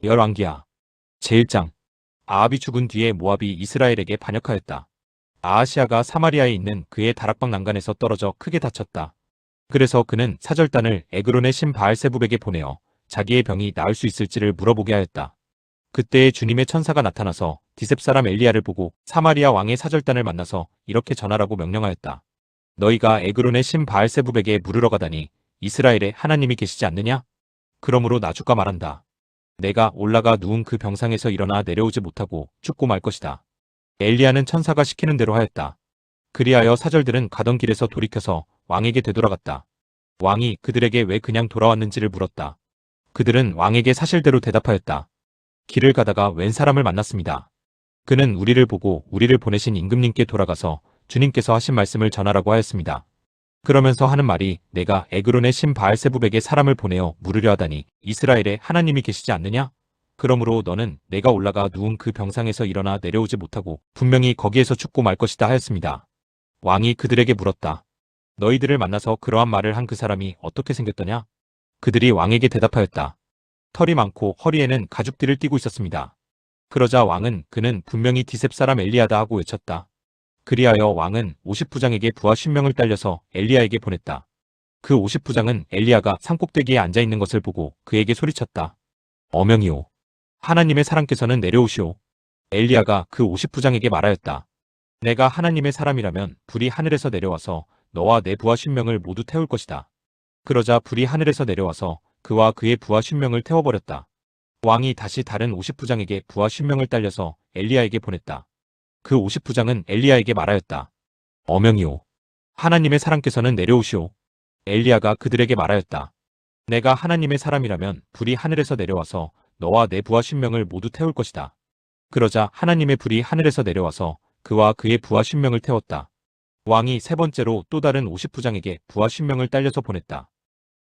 열왕기하 제1장. 아합이 죽은 뒤에 모압이 이스라엘에게 반역하였다. 아하시아가 사마리아에 있는 그의 다락방 난간에서 떨어져 크게 다쳤다. 그래서 그는 사절단을 에그론의 신 바알세붑에게 보내어 자기의 병이 나을 수 있을지를 물어보게 하였다. 그때에 주님의 천사가 나타나서 디셉 사람 엘리야를 보고 사마리아 왕의 사절단을 만나서 이렇게 전하라고 명령하였다. 너희가 에그론의 신 바알세붑에게 물으러 가다니 이스라엘에 하나님이 계시지 않느냐? 그러므로 나주가 말한다. 내가 올라가 누운 그 병상에서 일어나 내려오지 못하고 죽고 말 것이다. 엘리야는 천사가 시키는 대로 하였다. 그리하여 사절들은 가던 길에서 돌이켜서 왕에게 되돌아갔다. 왕이 그들에게 왜 그냥 돌아왔는지를 물었다. 그들은 왕에게 사실대로 대답하였다. 길을 가다가 웬 사람을 만났습니다. 그는 우리를 보고 우리를 보내신 임금님께 돌아가서 주님께서 하신 말씀을 전하라고 하였습니다. 그러면서 하는 말이 내가 에그론의 신 바알세붑에게 사람을 보내어 물으려 하다니 이스라엘에 하나님이 계시지 않느냐? 그러므로 너는 내가 올라가 누운 그 병상에서 일어나 내려오지 못하고 분명히 거기에서 죽고 말 것이다 하였습니다. 왕이 그들에게 물었다. 너희들을 만나서 그러한 말을 한 그 사람이 어떻게 생겼더냐? 그들이 왕에게 대답하였다. 털이 많고 허리에는 가죽띠를 띠고 있었습니다. 그러자 왕은 그는 분명히 디셉 사람 엘리야다 하고 외쳤다. 그리하여 왕은 50부장에게 부하 50명을 딸려서 엘리야에게 보냈다. 그 50부장은 엘리야가 산꼭대기에 앉아있는 것을 보고 그에게 소리쳤다. 어명이오. 하나님의 사람께서는 내려오시오. 엘리야가 그 50부장에게 말하였다. 내가 하나님의 사람이라면 불이 하늘에서 내려와서 너와 내 부하 50명을 모두 태울 것이다. 그러자 불이 하늘에서 내려와서 그와 그의 부하 50명을 태워버렸다. 왕이 다시 다른 50부장에게 부하 50명을 딸려서 엘리야에게 보냈다. 그 50부장은 엘리야에게 말하였다. 어명이오. 하나님의 사람께서는 내려오시오. 엘리야가 그들에게 말하였다. 내가 하나님의 사람이라면 불이 하늘에서 내려와서 너와 내 부하 50명을 모두 태울 것이다. 그러자 하나님의 불이 하늘에서 내려와서 그와 그의 부하 50명을 태웠다. 왕이 세 번째로 또 다른 50부장에게 부하 50명을 딸려서 보냈다.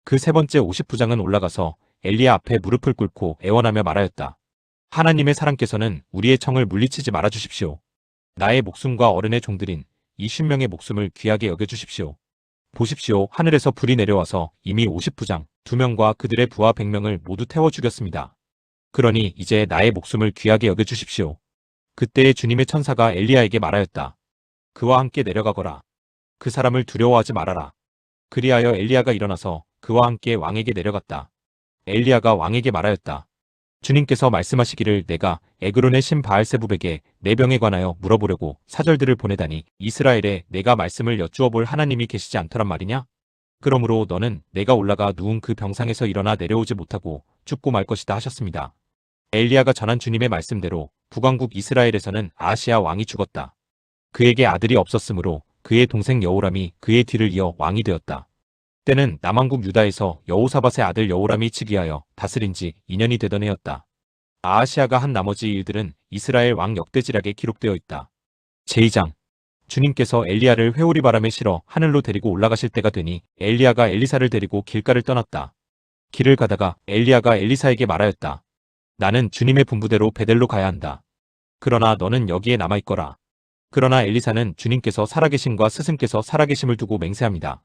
그 세 번째 50부장은 올라가서 엘리야 앞에 무릎을 꿇고 애원하며 말하였다. 하나님의 사람께서는 우리의 청을 물리치지 말아주십시오. 나의 목숨과 어른의 종들인 이 50명의 목숨을 귀하게 여겨주십시오. 보십시오. 하늘에서 불이 내려와서 이미 50부장 2명과 그들의 부하 100명을 모두 태워 죽였습니다. 그러니 이제 나의 목숨을 귀하게 여겨주십시오. 그때에 주님의 천사가 엘리야에게 말하였다. 그와 함께 내려가거라. 그 사람을 두려워하지 말아라. 그리하여 엘리야가 일어나서 그와 함께 왕에게 내려갔다. 엘리야가 왕에게 말하였다. 주님께서 말씀하시기를 내가 에그론의 신 바알세붑에게 내 병에 관하여 물어보려고 사절들을 보내다니 이스라엘에 내가 말씀을 여쭈어 볼 하나님이 계시지 않더란 말이냐? 그러므로 너는 내가 올라가 누운 그 병상에서 일어나 내려오지 못하고 죽고 말 것이다 하셨습니다. 엘리야가 전한 주님의 말씀대로 북왕국 이스라엘에서는 아하시아 왕이 죽었다. 그에게 아들이 없었으므로 그의 동생 여호람이 그의 뒤를 이어 왕이 되었다. 때는 남왕국 유다에서 여호사밧의 아들 여호람이 즉위하여 다스린 지 2년이 되던 해였다. 아하시아가 한 나머지 일들은 이스라엘 왕 역대지략에 기록되어 있다. 제2장. 주님께서 엘리야를 회오리 바람에 실어 하늘로 데리고 올라가실 때가 되니 엘리야가 엘리사를 데리고 길가를 떠났다. 길을 가다가 엘리야가 엘리사에게 말하였다. 나는 주님의 분부대로 베델로 가야 한다. 그러나 너는 여기에 남아있거라. 그러나 엘리사는 주님께서 살아계심과 스승께서 살아계심을 두고 맹세합니다.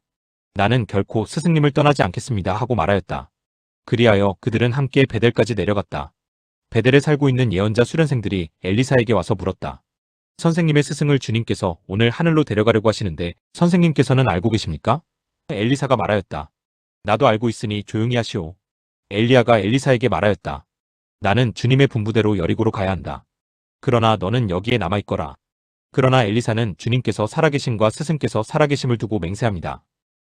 나는 결코 스승님을 떠나지 않겠습니다 하고 말하였다. 그리하여 그들은 함께 베델까지 내려갔다. 베델에 살고 있는 예언자 수련생들이 엘리사에게 와서 물었다. 선생님의 스승을 주님께서 오늘 하늘로 데려가려고 하시는데 선생님께서는 알고 계십니까? 엘리사가 말하였다. 나도 알고 있으니 조용히 하시오. 엘리야가 엘리사에게 말하였다. 나는 주님의 분부대로 여리고로 가야 한다. 그러나 너는 여기에 남아있거라. 그러나 엘리사는 주님께서 살아계심과 스승께서 살아계심을 두고 맹세합니다.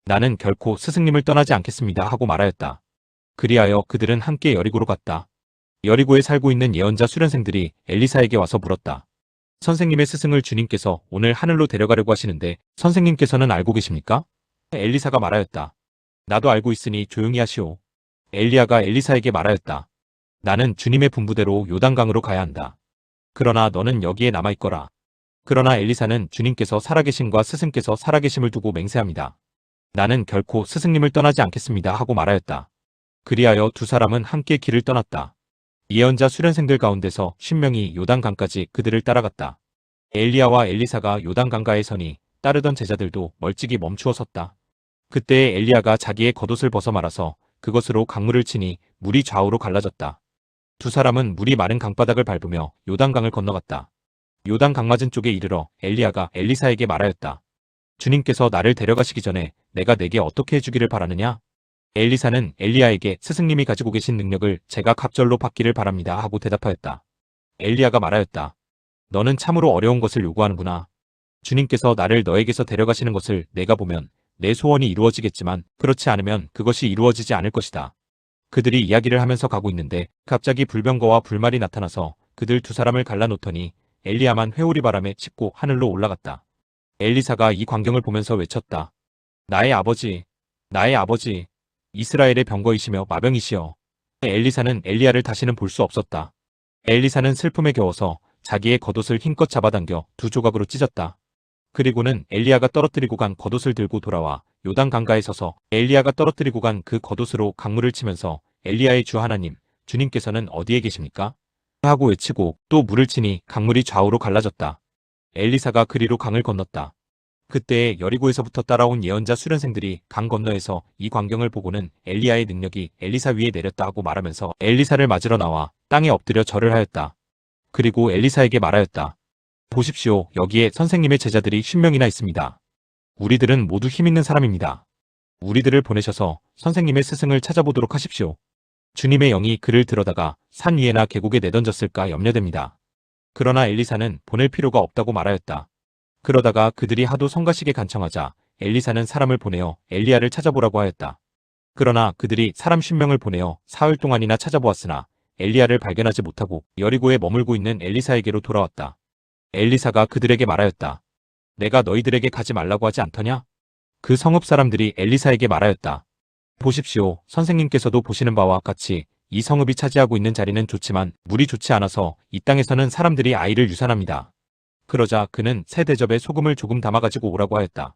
나는 결코 스승님을 떠나지 않겠습니다 하고 말하였다. 그리하여 그들은 함께 여리고로 갔다. 여리고에 살고 있는 예언자 수련생들이 엘리사에게 와서 물었다. 선생님의 스승을 주님께서 오늘 하늘로 데려가려고 하시는데 선생님께서는 알고 계십니까? 엘리사가 말하였다. 나도 알고 있으니 조용히 하시오. 엘리야가 엘리사에게 말하였다. 나는 주님의 분부대로 요단강으로 가야 한다. 그러나 너는 여기에 남아있거라. 그러나 엘리사는 주님께서 살아계심과 스승께서 살아계심을 두고 맹세합니다. 나는 결코 스승님을 떠나지 않겠습니다 하고 말하였다. 그리하여 두 사람은 함께 길을 떠났다. 예언자 수련생들 가운데서 10명이 요단강까지 그들을 따라갔다. 엘리야와 엘리사가 요단강가에 서니 따르던 제자들도 멀찍이 멈추어 섰다. 그때에 엘리야가 자기의 겉옷을 벗어 말아서 그것으로 강물을 치니 물이 좌우로 갈라졌다. 두 사람은 물이 마른 강바닥을 밟으며 요단강을 건너갔다. 요단강 맞은 쪽에 이르러 엘리야가 엘리사에게 말하였다. 주님께서 나를 데려가시기 전에 내가 내게 어떻게 해주기를 바라느냐? 엘리사는 엘리야에게 스승님이 가지고 계신 능력을 제가 갑절로 받기를 바랍니다 하고 대답하였다. 엘리야가 말하였다. 너는 참으로 어려운 것을 요구하는구나. 주님께서 나를 너에게서 데려가시는 것을 내가 보면 내 소원이 이루어지겠지만 그렇지 않으면 그것이 이루어지지 않을 것이다. 그들이 이야기를 하면서 가고 있는데 갑자기 불병거와 불말이 나타나서 그들 두 사람을 갈라놓더니 엘리야만 회오리 바람에 칩고 하늘로 올라갔다. 엘리사가 이 광경을 보면서 외쳤다. 나의 아버지, 나의 아버지, 이스라엘의 병거이시며 마병이시여. 엘리사는 엘리야를 다시는 볼 수 없었다. 엘리사는 슬픔에 겨워서 자기의 겉옷을 힘껏 잡아당겨 두 조각으로 찢었다. 그리고는 엘리야가 떨어뜨리고 간 겉옷을 들고 돌아와 요단 강가에 서서 엘리야가 떨어뜨리고 간 그 겉옷으로 강물을 치면서 엘리야의 주 하나님, 주님께서는 어디에 계십니까? 하고 외치고 또 물을 치니 강물이 좌우로 갈라졌다. 엘리사가 그리로 강을 건넜다. 그때에 여리고에서부터 따라온 예언자 수련생들이 강 건너에서 이 광경을 보고는 엘리야의 능력이 엘리사 위에 내렸다 하고 말하면서 엘리사를 맞으러 나와 땅에 엎드려 절을 하였다. 그리고 엘리사에게 말하였다. 보십시오. 여기에 선생님의 제자들이 50명이나 있습니다. 우리들은 모두 힘있는 사람입니다. 우리들을 보내셔서 선생님의 스승을 찾아보도록 하십시오. 주님의 영이 그를 들어다가 산 위에나 계곡에 내던졌을까 염려됩니다. 그러나 엘리사는 보낼 필요가 없다고 말하였다. 그러다가 그들이 하도 성가시게 간청하자 엘리사는 사람을 보내어 엘리야를 찾아보라고 하였다. 그러나 그들이 사람 10명을 보내어 사흘 동안이나 찾아보았으나 엘리야를 발견하지 못하고 여리고에 머물고 있는 엘리사에게로 돌아왔다. 엘리사가 그들에게 말하였다. 내가 너희들에게 가지 말라고 하지 않더냐? 그 성읍 사람들이 엘리사에게 말하였다. 보십시오. 선생님께서도 보시는 바와 같이 이 성읍이 차지하고 있는 자리는 좋지만 물이 좋지 않아서 이 땅에서는 사람들이 아이를 유산합니다. 그러자 그는 새 대접에 소금을 조금 담아가지고 오라고 하였다.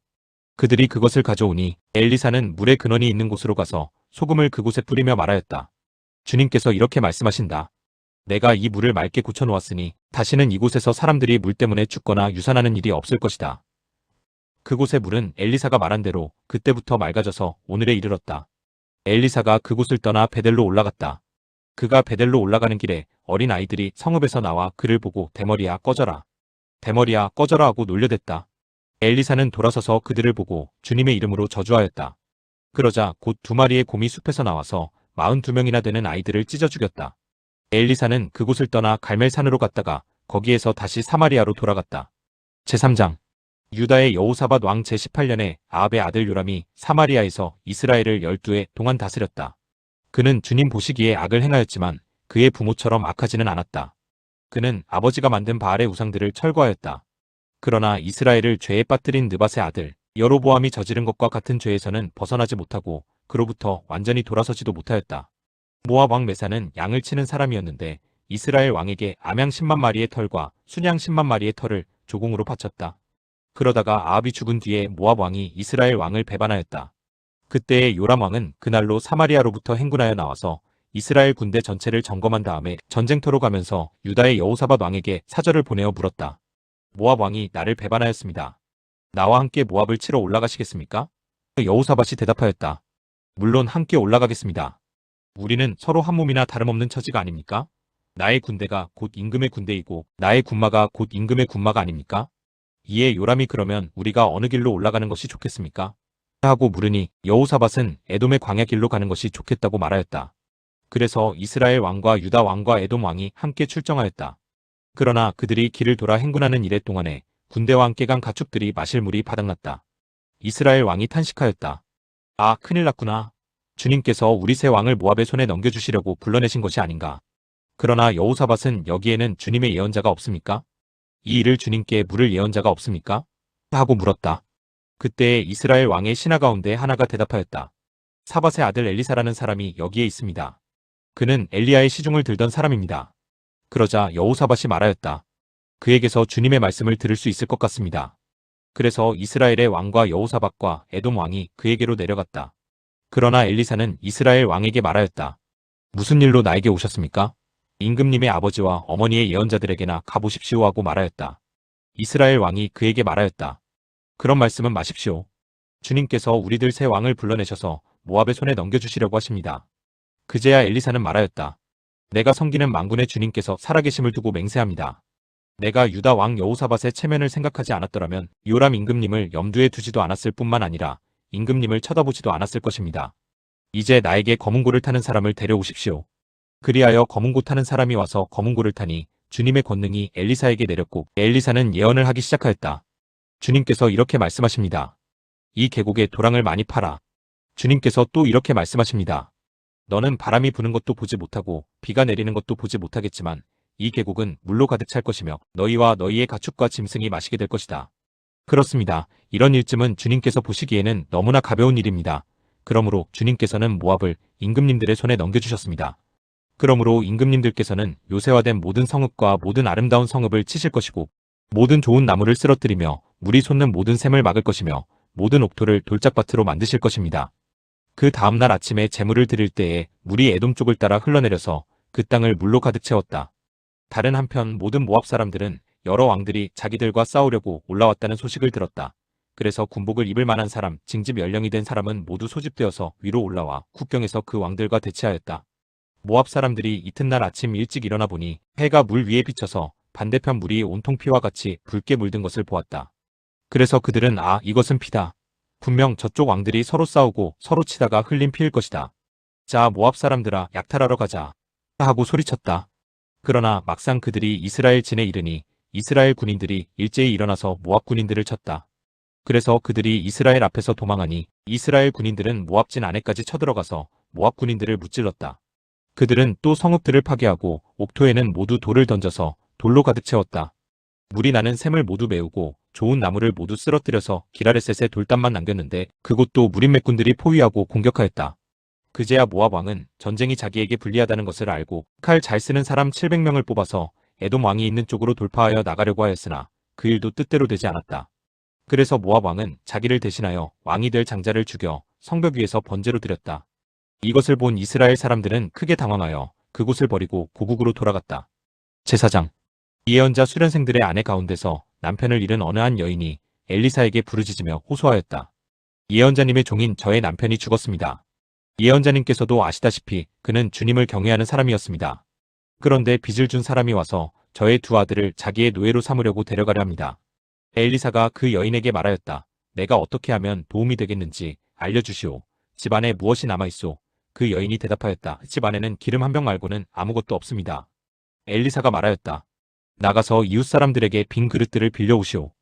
그들이 그것을 가져오니 엘리사는 물의 근원이 있는 곳으로 가서 소금을 그곳에 뿌리며 말하였다. 주님께서 이렇게 말씀하신다. 내가 이 물을 맑게 굳혀놓았으니 다시는 이곳에서 사람들이 물 때문에 죽거나 유산하는 일이 없을 것이다. 그곳의 물은 엘리사가 말한 대로 그때부터 맑아져서 오늘에 이르렀다. 엘리사가 그곳을 떠나 베델로 올라갔다. 그가 베델로 올라가는 길에 어린 아이들이 성읍에서 나와 그를 보고 대머리야 꺼져라. 대머리야 꺼져라 하고 놀려댔다. 엘리사는 돌아서서 그들을 보고 주님의 이름으로 저주하였다. 그러자 곧 2마리의 곰이 숲에서 나와서 42명이나 되는 아이들을 찢어 죽였다. 엘리사는 그곳을 떠나 갈멜산으로 갔다가 거기에서 다시 사마리아로 돌아갔다. 제3장 유다의 여호사밧 왕 제18년에 아합의 아들 요람이 사마리아에서 이스라엘을 12해 동안 다스렸다. 그는 주님 보시기에 악을 행하였지만 그의 부모처럼 악하지는 않았다. 그는 아버지가 만든 바알의 우상들을 철거하였다. 그러나 이스라엘을 죄에 빠뜨린 느밧의 아들 여로보암이 저지른 것과 같은 죄에서는 벗어나지 못하고 그로부터 완전히 돌아서지도 못하였다. 모압 왕 메사는 양을 치는 사람이었는데 이스라엘 왕에게 암양 10만 마리의 털과 순양 10만 마리의 털을 조공으로 바쳤다. 그러다가 아합이 죽은 뒤에 모압 왕이 이스라엘 왕을 배반하였다. 그때의 요람 왕은 그날로 사마리아로부터 행군하여 나와서 이스라엘 군대 전체를 점검한 다음에 전쟁터로 가면서 유다의 여호사밧 왕에게 사절을 보내어 물었다. 모압 왕이 나를 배반하였습니다. 나와 함께 모압을 치러 올라가시겠습니까? 여호사밧이 대답하였다. 물론 함께 올라가겠습니다. 우리는 서로 한 몸이나 다름없는 처지가 아닙니까? 나의 군대가 곧 임금의 군대이고 나의 군마가 곧 임금의 군마가 아닙니까? 이에 요람이 그러면 우리가 어느 길로 올라가는 것이 좋겠습니까? 하고 물으니 여호사밧은 에돔의 광야 길로 가는 것이 좋겠다고 말하였다. 그래서 이스라엘 왕과 유다 왕과 에돔 왕이 함께 출정하였다. 그러나 그들이 길을 돌아 행군하는 이래 동안에 군대와 함께 간 가축들이 마실 물이 바닥났다. 이스라엘 왕이 탄식하였다. 아, 큰일 났구나. 주님께서 우리 새 왕을 모압의 손에 넘겨주시려고 불러내신 것이 아닌가. 그러나 여호사밧은 여기에는 주님의 예언자가 없습니까? 이 일을 주님께 물을 예언자가 없습니까? 하고 물었다. 그때 이스라엘 왕의 신하 가운데 하나가 대답하였다. 사밧의 아들 엘리사라는 사람이 여기에 있습니다. 그는 엘리야의 시중을 들던 사람입니다. 그러자 여호사밧이 말하였다. 그에게서 주님의 말씀을 들을 수 있을 것 같습니다. 그래서 이스라엘의 왕과 여호사밧과 에돔 왕이 그에게로 내려갔다. 그러나 엘리사는 이스라엘 왕에게 말하였다. 무슨 일로 나에게 오셨습니까? 임금님의 아버지와 어머니의 예언자들에게나 가보십시오 하고 말하였다. 이스라엘 왕이 그에게 말하였다. 그런 말씀은 마십시오. 주님께서 우리들 새 왕을 불러내셔서 모압의 손에 넘겨주시려고 하십니다. 그제야 엘리사는 말하였다. 내가 섬기는 만군의 주님께서 살아계심을 두고 맹세합니다. 내가 유다 왕 여호사밧의 체면을 생각하지 않았더라면 요람 임금님을 염두에 두지도 않았을 뿐만 아니라 임금님을 쳐다보지도 않았을 것입니다. 이제 나에게 검은고를 타는 사람을 데려오십시오. 그리하여 검은고 타는 사람이 와서 검은고를 타니 주님의 권능이 엘리사에게 내렸고 엘리사는 예언을 하기 시작하였다. 주님께서 이렇게 말씀하십니다. 이 계곡에 도랑을 많이 파라. 주님께서 또 이렇게 말씀하십니다. 너는 바람이 부는 것도 보지 못하고 비가 내리는 것도 보지 못하겠지만 이 계곡은 물로 가득 찰 것이며 너희와 너희의 가축과 짐승이 마시게 될 것이다. 그렇습니다. 이런 일쯤은 주님께서 보시기에는 너무나 가벼운 일입니다. 그러므로 주님께서는 모압을 임금님들의 손에 넘겨주셨습니다. 그러므로 임금님들께서는 요새화된 모든 성읍과 모든 아름다운 성읍을 치실 것이고 모든 좋은 나무를 쓰러뜨리며 물이 솟는 모든 샘을 막을 것이며 모든 옥토를 돌짝밭으로 만드실 것입니다. 그 다음날 아침에 제물을 드릴 때에 물이 에돔 쪽을 따라 흘러내려서 그 땅을 물로 가득 채웠다. 다른 한편 모든 모압 사람들은 여러 왕들이 자기들과 싸우려고 올라왔다는 소식을 들었다. 그래서 군복을 입을 만한 사람, 징집 연령이 된 사람은 모두 소집되어서 위로 올라와 국경에서 그 왕들과 대치하였다. 모압 사람들이 이튿날 아침 일찍 일어나 보니 해가 물 위에 비쳐서 반대편 물이 온통 피와 같이 붉게 물든 것을 보았다. 그래서 그들은 이것은 피다. 분명 저쪽 왕들이 서로 싸우고 서로 치다가 흘린 피일 것이다. 자, 모압 사람들아, 약탈하러 가자. 하고 소리쳤다. 그러나 막상 그들이 이스라엘 진에 이르니 이스라엘 군인들이 일제히 일어나서 모압 군인들을 쳤다. 그래서 그들이 이스라엘 앞에서 도망하니 이스라엘 군인들은 모압 진 안에까지 쳐들어가서 모압 군인들을 무찔렀다. 그들은 또 성읍들을 파괴하고 옥토에는 모두 돌을 던져서 돌로 가득 채웠다. 물이 나는 샘을 모두 메우고 좋은 나무를 모두 쓰러뜨려서 기라레셋에 돌담만 남겼는데 그곳도 무린맥군들이 포위하고 공격하였다. 그제야 모압 왕은 전쟁이 자기에게 불리하다는 것을 알고 칼 잘 쓰는 사람 700명을 뽑아서 에돔 왕이 있는 쪽으로 돌파하여 나가려고 하였으나 그 일도 뜻대로 되지 않았다. 그래서 모압 왕은 자기를 대신하여 왕이 될 장자를 죽여 성벽 위에서 번제로 드렸다. 이것을 본 이스라엘 사람들은 크게 당황하여 그곳을 버리고 고국으로 돌아갔다. 제사장 예언자 수련생들의 아내 가운데서 남편을 잃은 어느 한 여인이 엘리사에게 부르짖으며 호소하였다. 예언자님의 종인 저의 남편이 죽었습니다. 예언자님께서도 아시다시피 그는 주님을 경외하는 사람이었습니다. 그런데 빚을 준 사람이 와서 저의 두 아들을 자기의 노예로 삼으려고 데려가려 합니다. 엘리사가 그 여인에게 말하였다. 내가 어떻게 하면 도움이 되겠는지 알려주시오. 집안에 무엇이 남아있소? 그 여인이 대답하였다. 집안에는 기름 한 병 말고는 아무것도 없습니다. 엘리사가 말하였다. 나가서 이웃 사람들에게 빈 그릇들을 빌려오시오.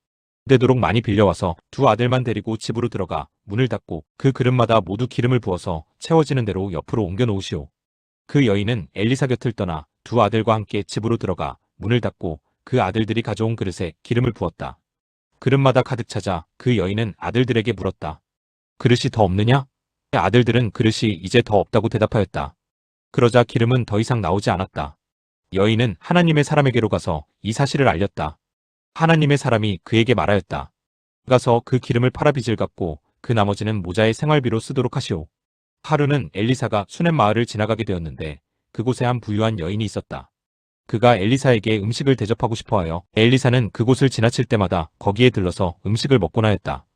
되도록 많이 빌려와서 두 아들만 데리고 집으로 들어가 문을 닫고 그 그릇마다 모두 기름을 부어서 채워지는 대로 옆으로 옮겨 놓으시오. 그 여인은 엘리사 곁을 떠나 두 아들과 함께 집으로 들어가 문을 닫고 그 아들들이 가져온 그릇에 기름을 부었다. 그릇마다 가득 차자 그 여인은 아들들에게 물었다. 그릇이 더 없느냐? 아들들은 그릇이 이제 더 없다고 대답하였다. 그러자 기름은 더 이상 나오지 않았다. 여인은 하나님의 사람에게로 가서 이 사실을 알렸다. 하나님의 사람이 그에게 말하였다. 가서 그 기름을 팔아 빚을 갚고 그 나머지는 모자의 생활비로 쓰도록 하시오. 하루는 엘리사가 수넴 마을을 지나가게 되었는데 그곳에 한 부유한 여인이 있었다. 그가 엘리사에게 음식을 대접하고 싶어하여 엘리사는 그곳을 지나칠 때마다 거기에 들러서 음식을 먹곤 하였다.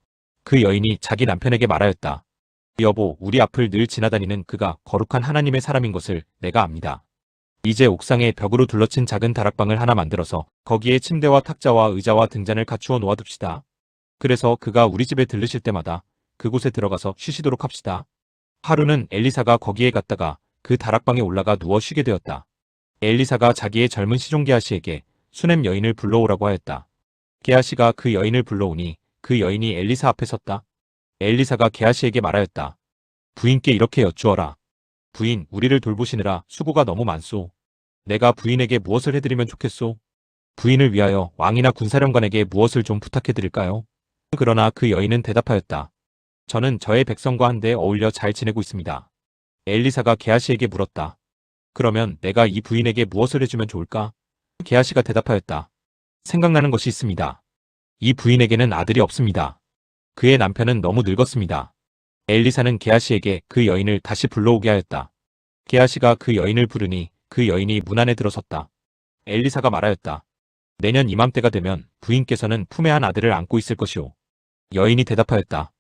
그 여인이 자기 남편에게 말하였다. 여보, 우리 앞을 늘 지나다니는 그가 거룩한 하나님의 사람인 것을 내가 압니다. 이제 옥상에 벽으로 둘러친 작은 다락방을 하나 만들어서 거기에 침대와 탁자와 의자와 등잔을 갖추어 놓아둡시다. 그래서 그가 우리 집에 들르실 때마다 그곳에 들어가서 쉬시도록 합시다. 하루는 엘리사가 거기에 갔다가 그 다락방에 올라가 누워 쉬게 되었다. 엘리사가 자기의 젊은 시종 게하시에게 수넴 여인을 불러오라고 하였다. 게하시가 그 여인을 불러오니 그 여인이 엘리사 앞에 섰다. 엘리사가 게하시에게 말하였다. 부인께 이렇게 여쭈어라. 부인, 우리를 돌보시느라 수고가 너무 많소. 내가 부인에게 무엇을 해드리면 좋겠소? 부인을 위하여 왕이나 군사령관에게 무엇을 좀 부탁해드릴까요? 그러나 그 여인은 대답하였다. 저는 저의 백성과 한데 어울려 잘 지내고 있습니다. 엘리사가 게하시에게 물었다. 그러면 내가 이 부인에게 무엇을 해주면 좋을까? 게하시가 대답하였다. 생각나는 것이 있습니다. 이 부인에게는 아들이 없습니다. 그의 남편은 너무 늙었습니다. 엘리사는 게하시에게 그 여인을 다시 불러오게 하였다. 게하시가 그 여인을 부르니 그 여인이 문 안에 들어섰다. 엘리사가 말하였다. 내년 이맘때가 되면 부인께서는 품에 한 아들을 안고 있을 것이오. 여인이 대답하였다.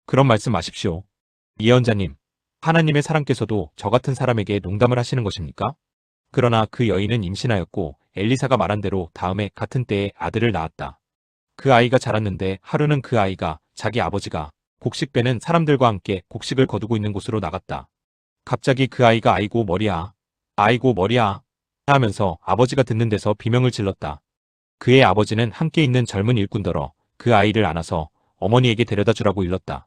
그런 말씀 마십시오. 예언자님, 하나님의 사람께서도 저 같은 사람에게 농담을 하시는 것입니까? 그러나 그 여인은 임신하였고 엘리사가 말한 대로 다음에 같은 때에 아들을 낳았다. 그 아이가 자랐는데 하루는 그 아이가 자기 아버지가 곡식 빼는 사람들과 함께 곡식을 거두고 있는 곳으로 나갔다. 갑자기 그 아이가 아이고 머리야, 아이고 머리야 하면서 아버지가 듣는 데서 비명을 질렀다. 그의 아버지는 함께 있는 젊은 일꾼더러 그 아이를 안아서 어머니에게 데려다 주라고 일렀다.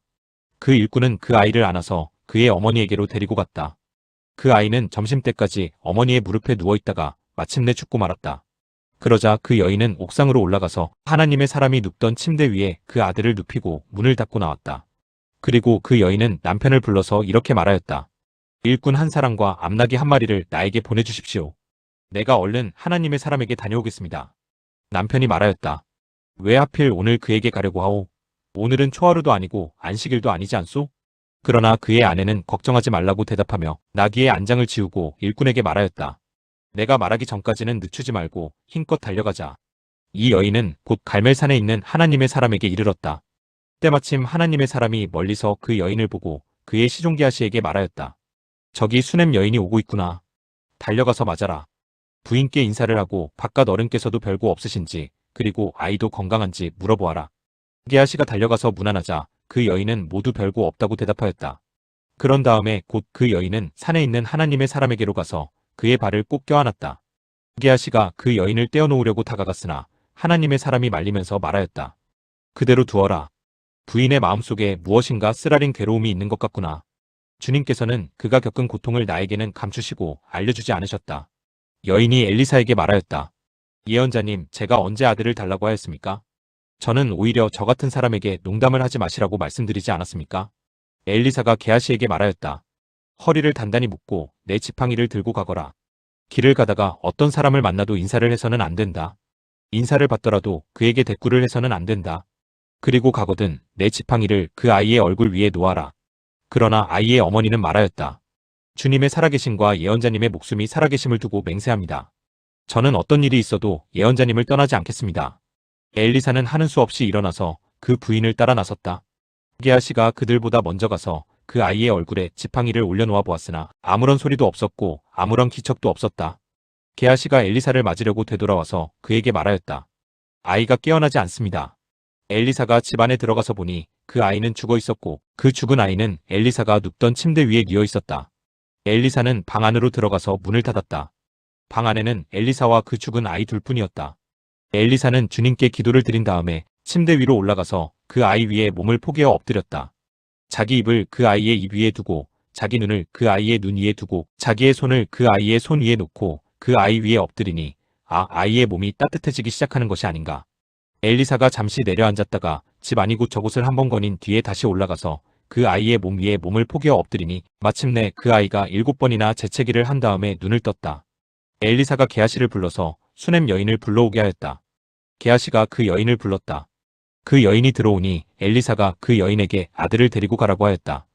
그 일꾼은 그 아이를 안아서 그의 어머니에게로 데리고 갔다. 그 아이는 점심때까지 어머니의 무릎에 누워있다가 마침내 죽고 말았다. 그러자 그 여인은 옥상으로 올라가서 하나님의 사람이 눕던 침대 위에 그 아들을 눕히고 문을 닫고 나왔다. 그리고 그 여인은 남편을 불러서 이렇게 말하였다. 일꾼 한 사람과 암나귀 한 마리를 나에게 보내주십시오. 내가 얼른 하나님의 사람에게 다녀오겠습니다. 남편이 말하였다. 왜 하필 오늘 그에게 가려고 하오? 오늘은 초하루도 아니고 안식일도 아니지 않소? 그러나 그의 아내는 걱정하지 말라고 대답하며 나귀의 안장을 지우고 일꾼에게 말하였다. 내가 말하기 전까지는 늦추지 말고 힘껏 달려가자. 이 여인은 곧 갈멜산에 있는 하나님의 사람에게 이르렀다. 때마침 하나님의 사람이 멀리서 그 여인을 보고 그의 시종 게하시에게 말하였다. 저기 수넴 여인이 오고 있구나. 달려가서 맞아라. 부인께 인사를 하고 바깥 어른께서도 별거 없으신지 그리고 아이도 건강한지 물어보아라. 게하시가 달려가서 문안하자 그 여인은 모두 별거 없다고 대답하였다. 그런 다음에 곧 그 여인은 산에 있는 하나님의 사람에게로 가서 그의 발을 꼭 껴안았다. 게하시가 그 여인을 떼어놓으려고 다가갔으나 하나님의 사람이 말리면서 말하였다. 그대로 두어라. 부인의 마음속에 무엇인가 쓰라린 괴로움이 있는 것 같구나. 주님께서는 그가 겪은 고통을 나에게는 감추시고 알려주지 않으셨다. 여인이 엘리사에게 말하였다. 예언자님, 제가 언제 아들을 달라고 하였습니까? 저는 오히려 저 같은 사람에게 농담을 하지 마시라고 말씀드리지 않았습니까? 엘리사가 게하시에게 말하였다. 허리를 단단히 묶고 내 지팡이를 들고 가거라. 길을 가다가 어떤 사람을 만나도 인사를 해서는 안 된다. 인사를 받더라도 그에게 대꾸를 해서는 안 된다. 그리고 가거든 내 지팡이를 그 아이의 얼굴 위에 놓아라. 그러나 아이의 어머니는 말하였다. 주님의 살아계심과 예언자님의 목숨이 살아계심을 두고 맹세합니다. 저는 어떤 일이 있어도 예언자님을 떠나지 않겠습니다. 엘리사는 하는 수 없이 일어나서 그 부인을 따라 나섰다. 게하시가 그들보다 먼저 가서 그 아이의 얼굴에 지팡이를 올려놓아 보았으나 아무런 소리도 없었고 아무런 기척도 없었다. 게하시가 엘리사를 맞으려고 되돌아와서 그에게 말하였다. 아이가 깨어나지 않습니다. 엘리사가 집 안에 들어가서 보니 그 아이는 죽어 있었고 그 죽은 아이는 엘리사가 눕던 침대 위에 뉘어 있었다. 엘리사는 방 안으로 들어가서 문을 닫았다. 방 안에는 엘리사와 그 죽은 아이 둘뿐이었다. 엘리사는 주님께 기도를 드린 다음에 침대 위로 올라가서 그 아이 위에 몸을 포개어 엎드렸다. 자기 입을 그 아이의 입 위에 두고 자기 눈을 그 아이의 눈 위에 두고 자기의 손을 그 아이의 손 위에 놓고 그 아이 위에 엎드리니 아이의 몸이 따뜻해지기 시작하는 것이 아닌가. 엘리사가 잠시 내려앉았다가 집 아니고 저곳을 한번 거닌 뒤에 다시 올라가서 그 아이의 몸 위에 몸을 포개어 엎드리니 마침내 그 아이가 7번이나 재채기를 한 다음에 눈을 떴다. 엘리사가 게하시를 불러서 수넴 여인을 불러오게 하였다. 게하시가 그 여인을 불렀다. 그 여인이 들어오니 엘리사가 그 여인에게 아들을 데리고 가라고 하였다.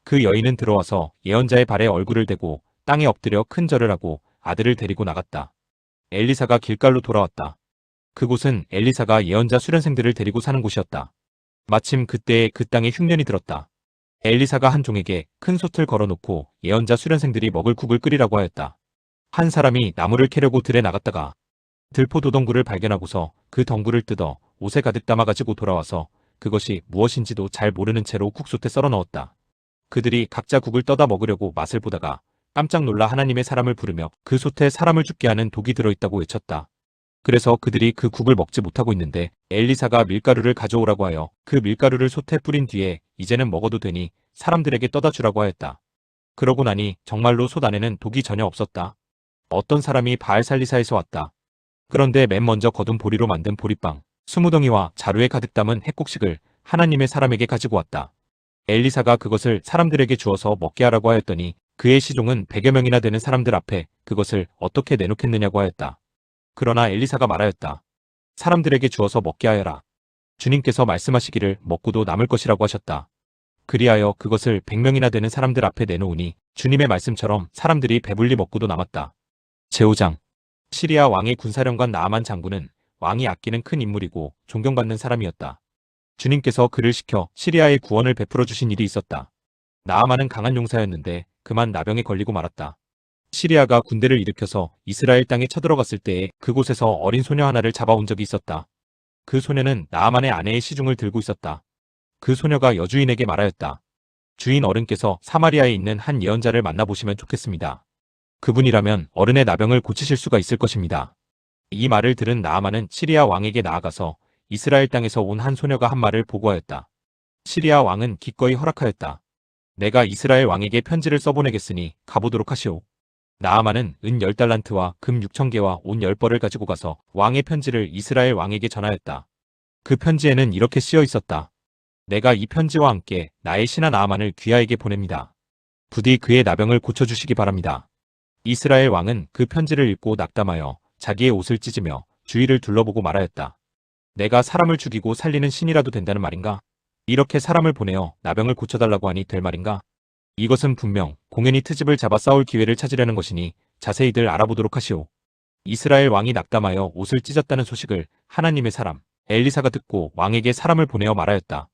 그 여인은 들어와서 예언자의 발에 얼굴을 대고 땅에 엎드려 큰 절을 하고 아들을 데리고 나갔다. 엘리사가 길갈로 돌아왔다. 그곳은 엘리사가 예언자 수련생들을 데리고 사는 곳이었다. 마침 그때에 그 땅에 흉년이 들었다. 엘리사가 한 종에게 큰 솥을 걸어놓고 예언자 수련생들이 먹을 국을 끓이라고 하였다. 한 사람이 나무를 캐려고 들에 나갔다가 들포 도덩굴을 발견하고서 그 덩굴을 뜯어 옷에 가득 담아가지고 돌아와서 그것이 무엇인지도 잘 모르는 채로 국솥에 썰어 넣었다. 그들이 각자 국을 떠다 먹으려고 맛을 보다가 깜짝 놀라 하나님의 사람을 부르며 그 솥에 사람을 죽게 하는 독이 들어있다고 외쳤다. 그래서 그들이 그 국을 먹지 못하고 있는데 엘리사가 밀가루를 가져오라고 하여 그 밀가루를 솥에 뿌린 뒤에 이제는 먹어도 되니 사람들에게 떠다 주라고 하였다. 그러고 나니 정말로 솥 안에는 독이 전혀 없었다. 어떤 사람이 바알살리사에서 왔다. 그런데 맨 먼저 거둔 보리로 만든 보리빵, 20덩이와 자루에 가득 담은 핵곡식을 하나님의 사람에게 가지고 왔다. 엘리사가 그것을 사람들에게 주어서 먹게 하라고 하였더니 그의 시종은 100여 명이나 되는 사람들 앞에 그것을 어떻게 내놓겠느냐고 하였다. 그러나 엘리사가 말하였다. 사람들에게 주어서 먹게 하여라. 주님께서 말씀하시기를 먹고도 남을 것이라고 하셨다. 그리하여 그것을 100명이나 되는 사람들 앞에 내놓으니 주님의 말씀처럼 사람들이 배불리 먹고도 남았다. 제5장 시리아 왕의 군사령관 나아만 장군은 왕이 아끼는 큰 인물이고 존경받는 사람이었다. 주님께서 그를 시켜 시리아의 구원을 베풀어 주신 일이 있었다. 나아만은 강한 용사였는데 그만 나병에 걸리고 말았다. 시리아가 군대를 일으켜서 이스라엘 땅에 쳐들어갔을 때에 그곳에서 어린 소녀 하나를 잡아온 적이 있었다. 그 소녀는 나아만의 아내의 시중을 들고 있었다. 그 소녀가 여주인에게 말하였다. 주인 어른께서 사마리아에 있는 한 예언자를 만나보시면 좋겠습니다. 그분이라면 어른의 나병을 고치실 수가 있을 것입니다. 이 말을 들은 나아만은 시리아 왕에게 나아가서 이스라엘 땅에서 온 한 소녀가 한 말을 보고하였다. 시리아 왕은 기꺼이 허락하였다. 내가 이스라엘 왕에게 편지를 써보내겠으니 가보도록 하시오. 나아만은 은 10달란트와 금 6,000개와 옷 10벌을 가지고 가서 왕의 편지를 이스라엘 왕에게 전하였다. 그 편지에는 이렇게 쓰여 있었다. 내가 이 편지와 함께 나의 신하 나아만을 귀하에게 보냅니다. 부디 그의 나병을 고쳐주시기 바랍니다. 이스라엘 왕은 그 편지를 읽고 낙담하여 자기의 옷을 찢으며 주위를 둘러보고 말하였다. 내가 사람을 죽이고 살리는 신이라도 된다는 말인가? 이렇게 사람을 보내어 나병을 고쳐달라고 하니 될 말인가? 이것은 분명 공연히 트집을 잡아 싸울 기회를 찾으려는 것이니 자세히들 알아보도록 하시오. 이스라엘 왕이 낙담하여 옷을 찢었다는 소식을 하나님의 사람 엘리사가 듣고 왕에게 사람을 보내어 말하였다.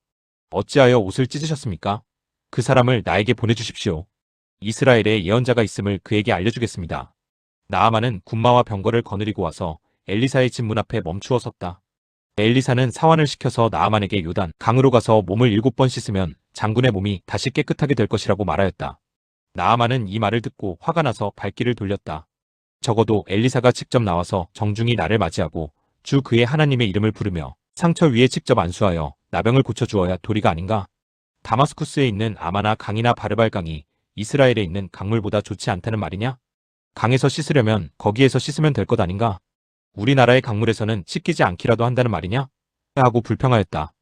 어찌하여 옷을 찢으셨습니까? 그 사람을 나에게 보내주십시오. 이스라엘에 예언자가 있음을 그에게 알려주겠습니다. 나아만은 군마와 병거를 거느리고 와서 엘리사의 집 문 앞에 멈추어 섰다. 엘리사는 사환을 시켜서 나아만에게 요단 강으로 가서 몸을 7번 씻으면 장군의 몸이 다시 깨끗하게 될 것이라고 말하였다. 나아만은 이 말을 듣고 화가 나서 발길을 돌렸다. 적어도 엘리사가 직접 나와서 정중히 나를 맞이하고 주 그의 하나님의 이름을 부르며 상처 위에 직접 안수하여 나병을 고쳐주어야 도리가 아닌가? 다마스쿠스에 있는 아마나 강이나 바르발 강이 이스라엘에 있는 강물보다 좋지 않다는 말이냐? 강에서 씻으려면 거기에서 씻으면 될 것 아닌가? 우리나라의 강물에서는 씻기지 않기라도 한다는 말이냐? 하고 불평하였다.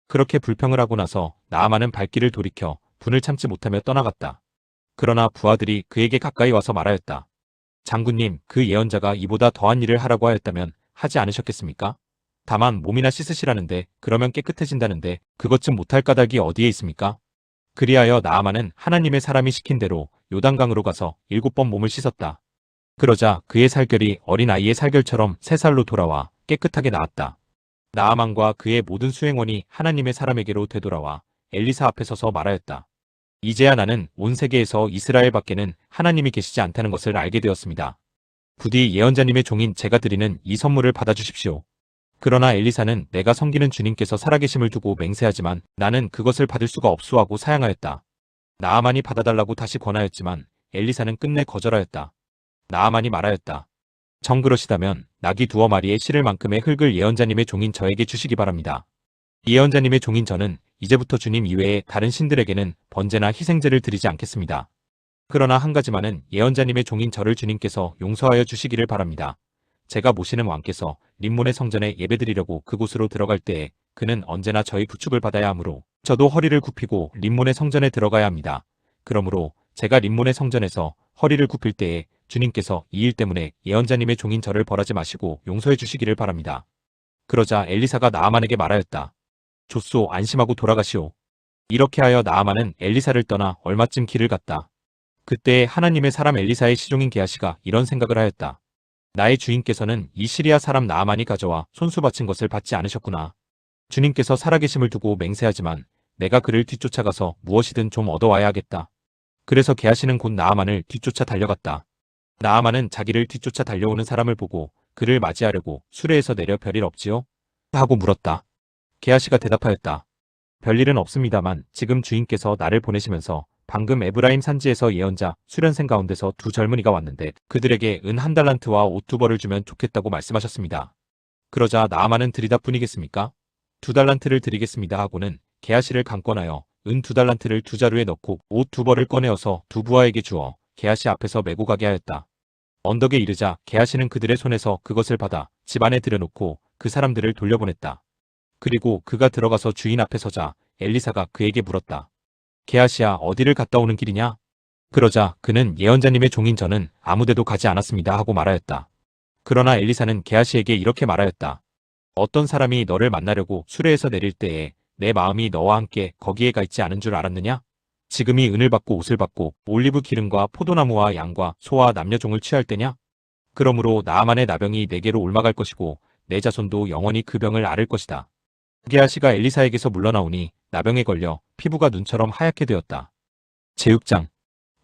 그렇게 불평을 하고 나서 나아만은 발길을 돌이켜 분을 참지 못하며 떠나갔다. 그러나 부하들이 그에게 가까이 와서 말하였다. 장군님, 그 예언자가 이보다 더한 일을 하라고 하였다면 하지 않으셨겠습니까? 다만 몸이나 씻으시라는데 그러면 깨끗해진다는데 그것 좀 못할 까닭이 어디에 있습니까? 그리하여 나아만은 하나님의 사람이 시킨 대로 요단강으로 가서 7번 몸을 씻었다. 그러자 그의 살결이 어린아이의 살결처럼 새 살로 돌아와 깨끗하게 나았다. 나아만과 그의 모든 수행원이 하나님의 사람에게로 되돌아와 엘리사 앞에 서서 말하였다. 이제야 나는 온 세계에서 이스라엘 밖에는 하나님이 계시지 않다는 것을 알게 되었습니다. 부디 예언자님의 종인 제가 드리는 이 선물을 받아주십시오. 그러나 엘리사는 내가 섬기는 주님께서 살아계심을 두고 맹세하지만 나는 그것을 받을 수가 없소하고 사양하였다. 나아만이 받아달라고 다시 권하였지만 엘리사는 끝내 거절하였다. 나아만이 말하였다. 정그러시다면 낙이 2마리에 실을 만큼의 흙을 예언자님의 종인 저에게 주시기 바랍니다. 예언자님의 종인 저는 이제부터 주님 이외에 다른 신들에게는 번제나 희생제를 드리지 않겠습니다. 그러나 한 가지만은 예언자님의 종인 저를 주님께서 용서하여 주시기를 바랍니다. 제가 모시는 왕께서 림몬의 성전에 예배드리려고 그곳으로 들어갈 때에 그는 언제나 저희 부축을 받아야 하므로 저도 허리를 굽히고 림몬의 성전에 들어가야 합니다. 그러므로 제가 림몬의 성전에서 허리를 굽힐 때에 주님께서 이 일 때문에 예언자님의 종인 저를 벌하지 마시고 용서해 주시기를 바랍니다. 그러자 엘리사가 나아만에게 말하였다. 좋소, 안심하고 돌아가시오. 이렇게 하여 나아만은 엘리사를 떠나 얼마쯤 길을 갔다. 그때 하나님의 사람 엘리사의 시종인 게하시가 이런 생각을 하였다. 나의 주인께서는 이 시리아 사람 나아만이 가져와 손수 바친 것을 받지 않으셨구나. 주님께서 살아계심을 두고 맹세하지만 내가 그를 뒤쫓아가서 무엇이든 좀 얻어와야 하겠다. 그래서 게하시는 곧 나아만을 뒤쫓아 달려갔다. 나아만은 자기를 뒤쫓아 달려오는 사람을 보고 그를 맞이하려고 수레에서 내려 별일 없지요? 하고 물었다. 게하시가 대답하였다. 별일은 없습니다만 지금 주인께서 나를 보내시면서 방금 에브라임 산지에서 예언자 수련생 가운데서 2 젊은이가 왔는데 그들에게 은 1달란트와 옷 2벌을 주면 좋겠다고 말씀하셨습니다. 그러자 나아만은 드리다뿐이겠습니까? 2달란트를 드리겠습니다 하고는 게하시를 강권하여 은 2달란트를 2자루에 넣고 옷 2벌을 꺼내어서 2 부하에게 주어 게하시 앞에서 메고 가게 하였다. 언덕에 이르자 게하시는 그들의 손에서 그것을 받아 집 안에 들여놓고 그 사람들을 돌려보냈다. 그리고 그가 들어가서 주인 앞에 서자 엘리사가 그에게 물었다. 게하시야, 어디를 갔다 오는 길이냐? 그러자 그는 예언자님의 종인 저는 아무데도 가지 않았습니다 하고 말하였다. 그러나 엘리사는 게하시에게 이렇게 말하였다. 어떤 사람이 너를 만나려고 수레에서 내릴 때에 내 마음이 너와 함께 거기에 가 있지 않은 줄 알았느냐? 지금이 은을 받고 옷을 받고 올리브 기름과 포도나무와 양과 소와 남녀종을 취할 때냐? 그러므로 나아만의 나병이 내게로 옮아갈 것이고 내 자손도 영원히 그 병을 앓을 것이다. 게하시가 엘리사에게서 물러나오니 나병에 걸려 피부가 눈처럼 하얗게 되었다. 제6장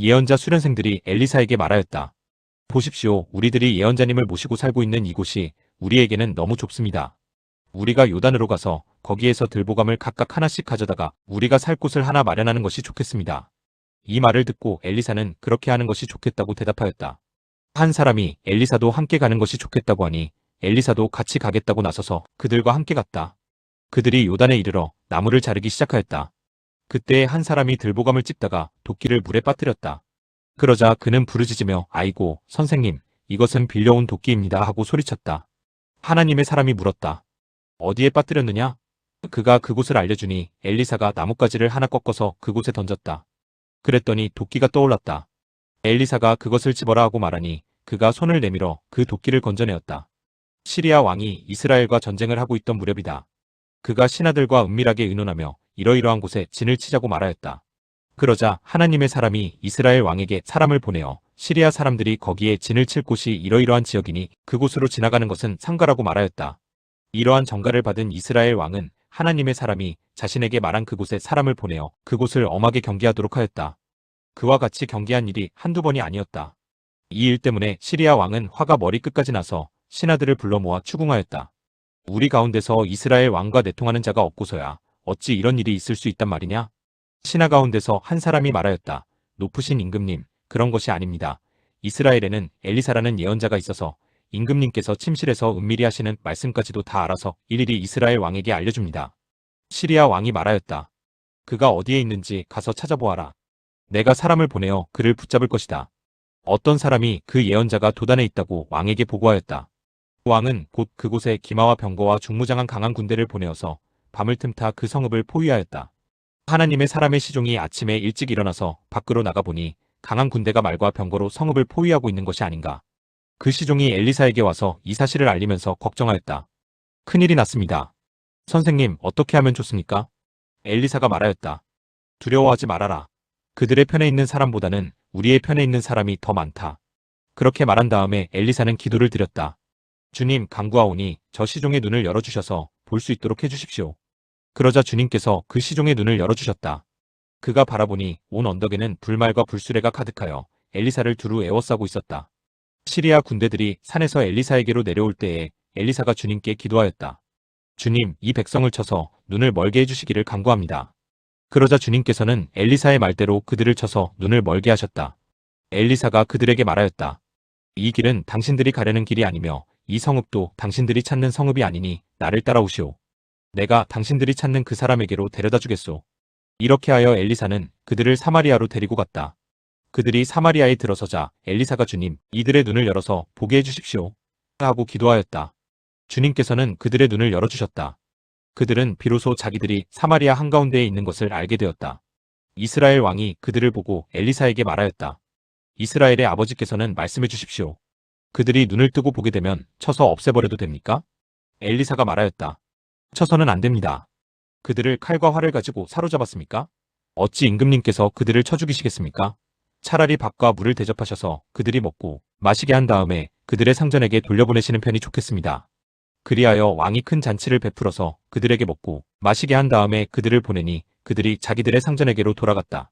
예언자 수련생들이 엘리사에게 말하였다. 보십시오. 우리들이 예언자님을 모시고 살고 있는 이곳이 우리에게는 너무 좁습니다. 우리가 요단으로 가서 거기에서 들보감을 각각 하나씩 가져다가 우리가 살 곳을 하나 마련하는 것이 좋겠습니다. 이 말을 듣고 엘리사는 그렇게 하는 것이 좋겠다고 대답하였다. 한 사람이 엘리사도 함께 가는 것이 좋겠다고 하니 엘리사도 같이 가겠다고 나서서 그들과 함께 갔다. 그들이 요단에 이르러 나무를 자르기 시작하였다. 그때 한 사람이 들보감을 찍다가 도끼를 물에 빠뜨렸다. 그러자 그는 부르짖으며 아이고 선생님 이것은 빌려온 도끼입니다 하고 소리쳤다. 하나님의 사람이 물었다. 어디에 빠뜨렸느냐? 그가 그곳을 알려주니 엘리사가 나뭇가지를 하나 꺾어서 그곳에 던졌다. 그랬더니 도끼가 떠올랐다. 엘리사가 그것을 집어라 하고 말하니 그가 손을 내밀어 그 도끼를 건져내었다. 시리아 왕이 이스라엘과 전쟁을 하고 있던 무렵이다. 그가 신하들과 은밀하게 의논하며 이러이러한 곳에 진을 치자고 말하였다. 그러자 하나님의 사람이 이스라엘 왕에게 사람을 보내어 시리아 사람들이 거기에 진을 칠 곳이 이러이러한 지역이니 그곳으로 지나가는 것은 삼가라고 말하였다. 이러한 전가를 받은 이스라엘 왕은 하나님의 사람이 자신에게 말한 그곳에 사람을 보내어 그곳을 엄하게 경계하도록 하였다. 그와 같이 경계한 일이 한두 번이 아니었다. 이 일 때문에 시리아 왕은 화가 머리끝까지 나서 신하들을 불러 모아 추궁하였다. 우리 가운데서 이스라엘 왕과 내통하는 자가 없고서야 어찌 이런 일이 있을 수 있단 말이냐? 신하 가운데서 한 사람이 말하였다. 높으신 임금님, 그런 것이 아닙니다. 이스라엘에는 엘리사라는 예언자가 있어서 임금님께서 침실에서 은밀히 하시는 말씀까지도 다 알아서 일일이 이스라엘 왕에게 알려줍니다. 시리아 왕이 말하였다. 그가 어디에 있는지 가서 찾아보아라. 내가 사람을 보내어 그를 붙잡을 것이다. 어떤 사람이 그 예언자가 도단에 있다고 왕에게 보고하였다. 왕은 곧 그곳에 기마와 병거와 중무장한 강한 군대를 보내어서 밤을 틈타 그 성읍을 포위하였다. 하나님의 사람의 시종이 아침에 일찍 일어나서 밖으로 나가보니 강한 군대가 말과 병거로 성읍을 포위하고 있는 것이 아닌가. 그 시종이 엘리사에게 와서 이 사실을 알리면서 걱정하였다. 큰일이 났습니다. 선생님, 어떻게 하면 좋습니까? 엘리사가 말하였다. 두려워하지 말아라. 그들의 편에 있는 사람보다는 우리의 편에 있는 사람이 더 많다. 그렇게 말한 다음에 엘리사는 기도를 드렸다. 주님, 간구하오니 저 시종의 눈을 열어주셔서 볼 수 있도록 해주십시오. 그러자 주님께서 그 시종의 눈을 열어주셨다. 그가 바라보니 온 언덕에는 불말과 불수레가 가득하여 엘리사를 두루 에워싸고 있었다. 시리아 군대들이 산에서 엘리사에게로 내려올 때에 엘리사가 주님께 기도하였다. 주님, 이 백성을 쳐서 눈을 멀게 해주시기를 간구합니다. 그러자 주님께서는 엘리사의 말대로 그들을 쳐서 눈을 멀게 하셨다. 엘리사가 그들에게 말하였다. 이 길은 당신들이 가려는 길이 아니며 이 성읍도 당신들이 찾는 성읍이 아니니 나를 따라오시오. 내가 당신들이 찾는 그 사람에게로 데려다 주겠소. 이렇게 하여 엘리사는 그들을 사마리아로 데리고 갔다. 그들이 사마리아에 들어서자 엘리사가 주님, 이들의 눈을 열어서 보게 해주십시오. 하고 기도하였다. 주님께서는 그들의 눈을 열어주셨다. 그들은 비로소 자기들이 사마리아 한가운데에 있는 것을 알게 되었다. 이스라엘 왕이 그들을 보고 엘리사에게 말하였다. 이스라엘의 아버지께서는 말씀해 주십시오. 그들이 눈을 뜨고 보게 되면 쳐서 없애버려도 됩니까? 엘리사가 말하였다. 쳐서는 안 됩니다. 그들을 칼과 활을 가지고 사로잡았습니까? 어찌 임금님께서 그들을 쳐 죽이시겠습니까? 차라리 밥과 물을 대접하셔서 그들이 먹고 마시게 한 다음에 그들의 상전에게 돌려보내시는 편이 좋겠습니다. 그리하여 왕이 큰 잔치를 베풀어서 그들에게 먹고 마시게 한 다음에 그들을 보내니 그들이 자기들의 상전에게로 돌아갔다.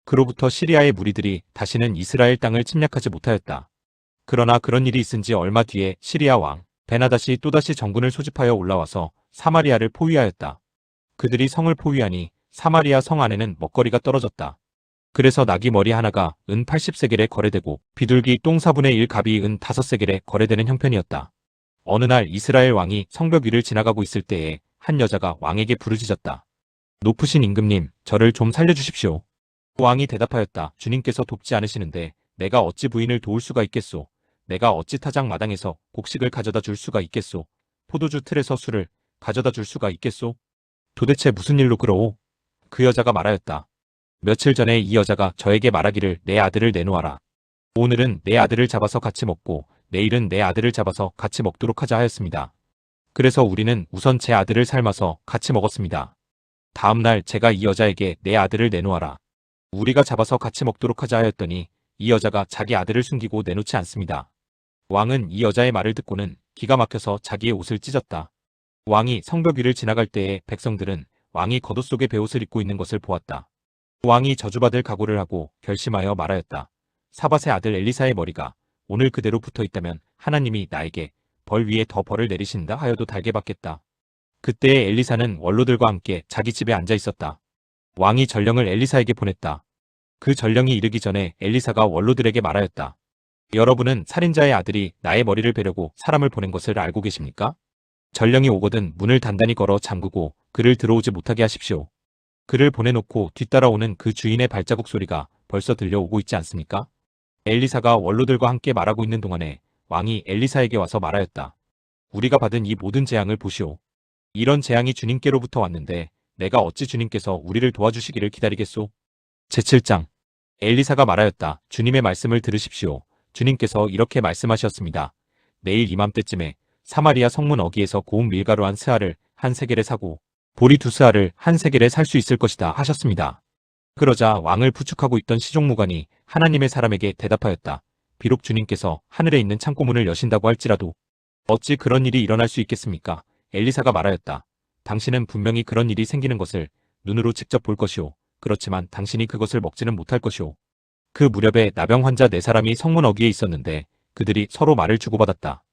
그로부터 시리아의 무리들이 다시는 이스라엘 땅을 침략하지 못하였다. 그러나 그런 일이 있은 지 얼마 뒤에 시리아 왕 베나닷이 또다시 정군을 소집하여 올라와서 사마리아를 포위하였다. 그들이 성을 포위하니 사마리아 성 안에는 먹거리가 떨어졌다. 그래서 나귀 머리 하나가 은 80세겔에 거래되고 비둘기 똥 4분의 1 갑이 은 5세겔에 거래되는 형편이었다. 어느 날 이스라엘 왕이 성벽 위를 지나가고 있을 때에 한 여자가 왕에게 부르짖었다. 높으신 임금님, 저를 좀 살려주십시오. 왕이 대답하였다. 주님께서 돕지 않으시는데 내가 어찌 부인을 도울 수가 있겠소. 내가 어찌 타작 마당에서 곡식을 가져다 줄 수가 있겠소. 포도주 틀에서 술을 가져다 줄 수가 있겠소. 도대체 무슨 일로 그러오? 그 여자가 말하였다. 며칠 전에 이 여자가 저에게 말하기를 내 아들을 내놓아라. 오늘은 내 아들을 잡아서 같이 먹고 내일은 내 아들을 잡아서 같이 먹도록 하자 하였습니다. 그래서 우리는 우선 제 아들을 삶아서 같이 먹었습니다. 다음 날 제가 이 여자에게 내 아들을 내놓아라. 우리가 잡아서 같이 먹도록 하자 하였더니 이 여자가 자기 아들을 숨기고 내놓지 않습니다. 왕은 이 여자의 말을 듣고는 기가 막혀서 자기의 옷을 찢었다. 왕이 성벽 위를 지나갈 때에 백성들은 왕이 겉옷 속에 베옷을 입고 있는 것을 보았다. 왕이 저주받을 각오를 하고 결심하여 말하였다. 사밧의 아들 엘리사의 머리가 오늘 그대로 붙어 있다면 하나님이 나에게 벌 위에 더 벌을 내리신다 하여도 달게 받겠다. 그때에 엘리사는 원로들과 함께 자기 집에 앉아 있었다. 왕이 전령을 엘리사에게 보냈다. 그 전령이 이르기 전에 엘리사가 원로들에게 말하였다. 여러분은 살인자의 아들이 나의 머리를 베려고 사람을 보낸 것을 알고 계십니까? 전령이 오거든 문을 단단히 걸어 잠그고 그를 들어오지 못하게 하십시오. 그를 보내놓고 뒤따라오는 그 주인의 발자국 소리가 벌써 들려오고 있지 않습니까? 엘리사가 원로들과 함께 말하고 있는 동안에 왕이 엘리사에게 와서 말하였다. 우리가 받은 이 모든 재앙을 보시오. 이런 재앙이 주님께로부터 왔는데 내가 어찌 주님께서 우리를 도와주시기를 기다리겠소? 제7장 엘리사가 말하였다. 주님의 말씀을 들으십시오. 주님께서 이렇게 말씀하셨습니다. 내일 이맘때쯤에 사마리아 성문 어귀에서 고운 밀가루 한 스아를 한 세겔에 사고 보리 두 스아를 한 세겔에 살 수 있을 것이다 하셨습니다. 그러자 왕을 부축하고 있던 시종무관이 하나님의 사람에게 대답하였다. 비록 주님께서 하늘에 있는 창고문을 여신다고 할지라도 어찌 그런 일이 일어날 수 있겠습니까? 엘리사가 말하였다. 당신은 분명히 그런 일이 생기는 것을 눈으로 직접 볼 것이오. 그렇지만 당신이 그것을 먹지는 못할 것이오. 그 무렵에 나병 환자 4사람이 성문 어귀에 있었는데 그들이 서로 말을 주고받았다.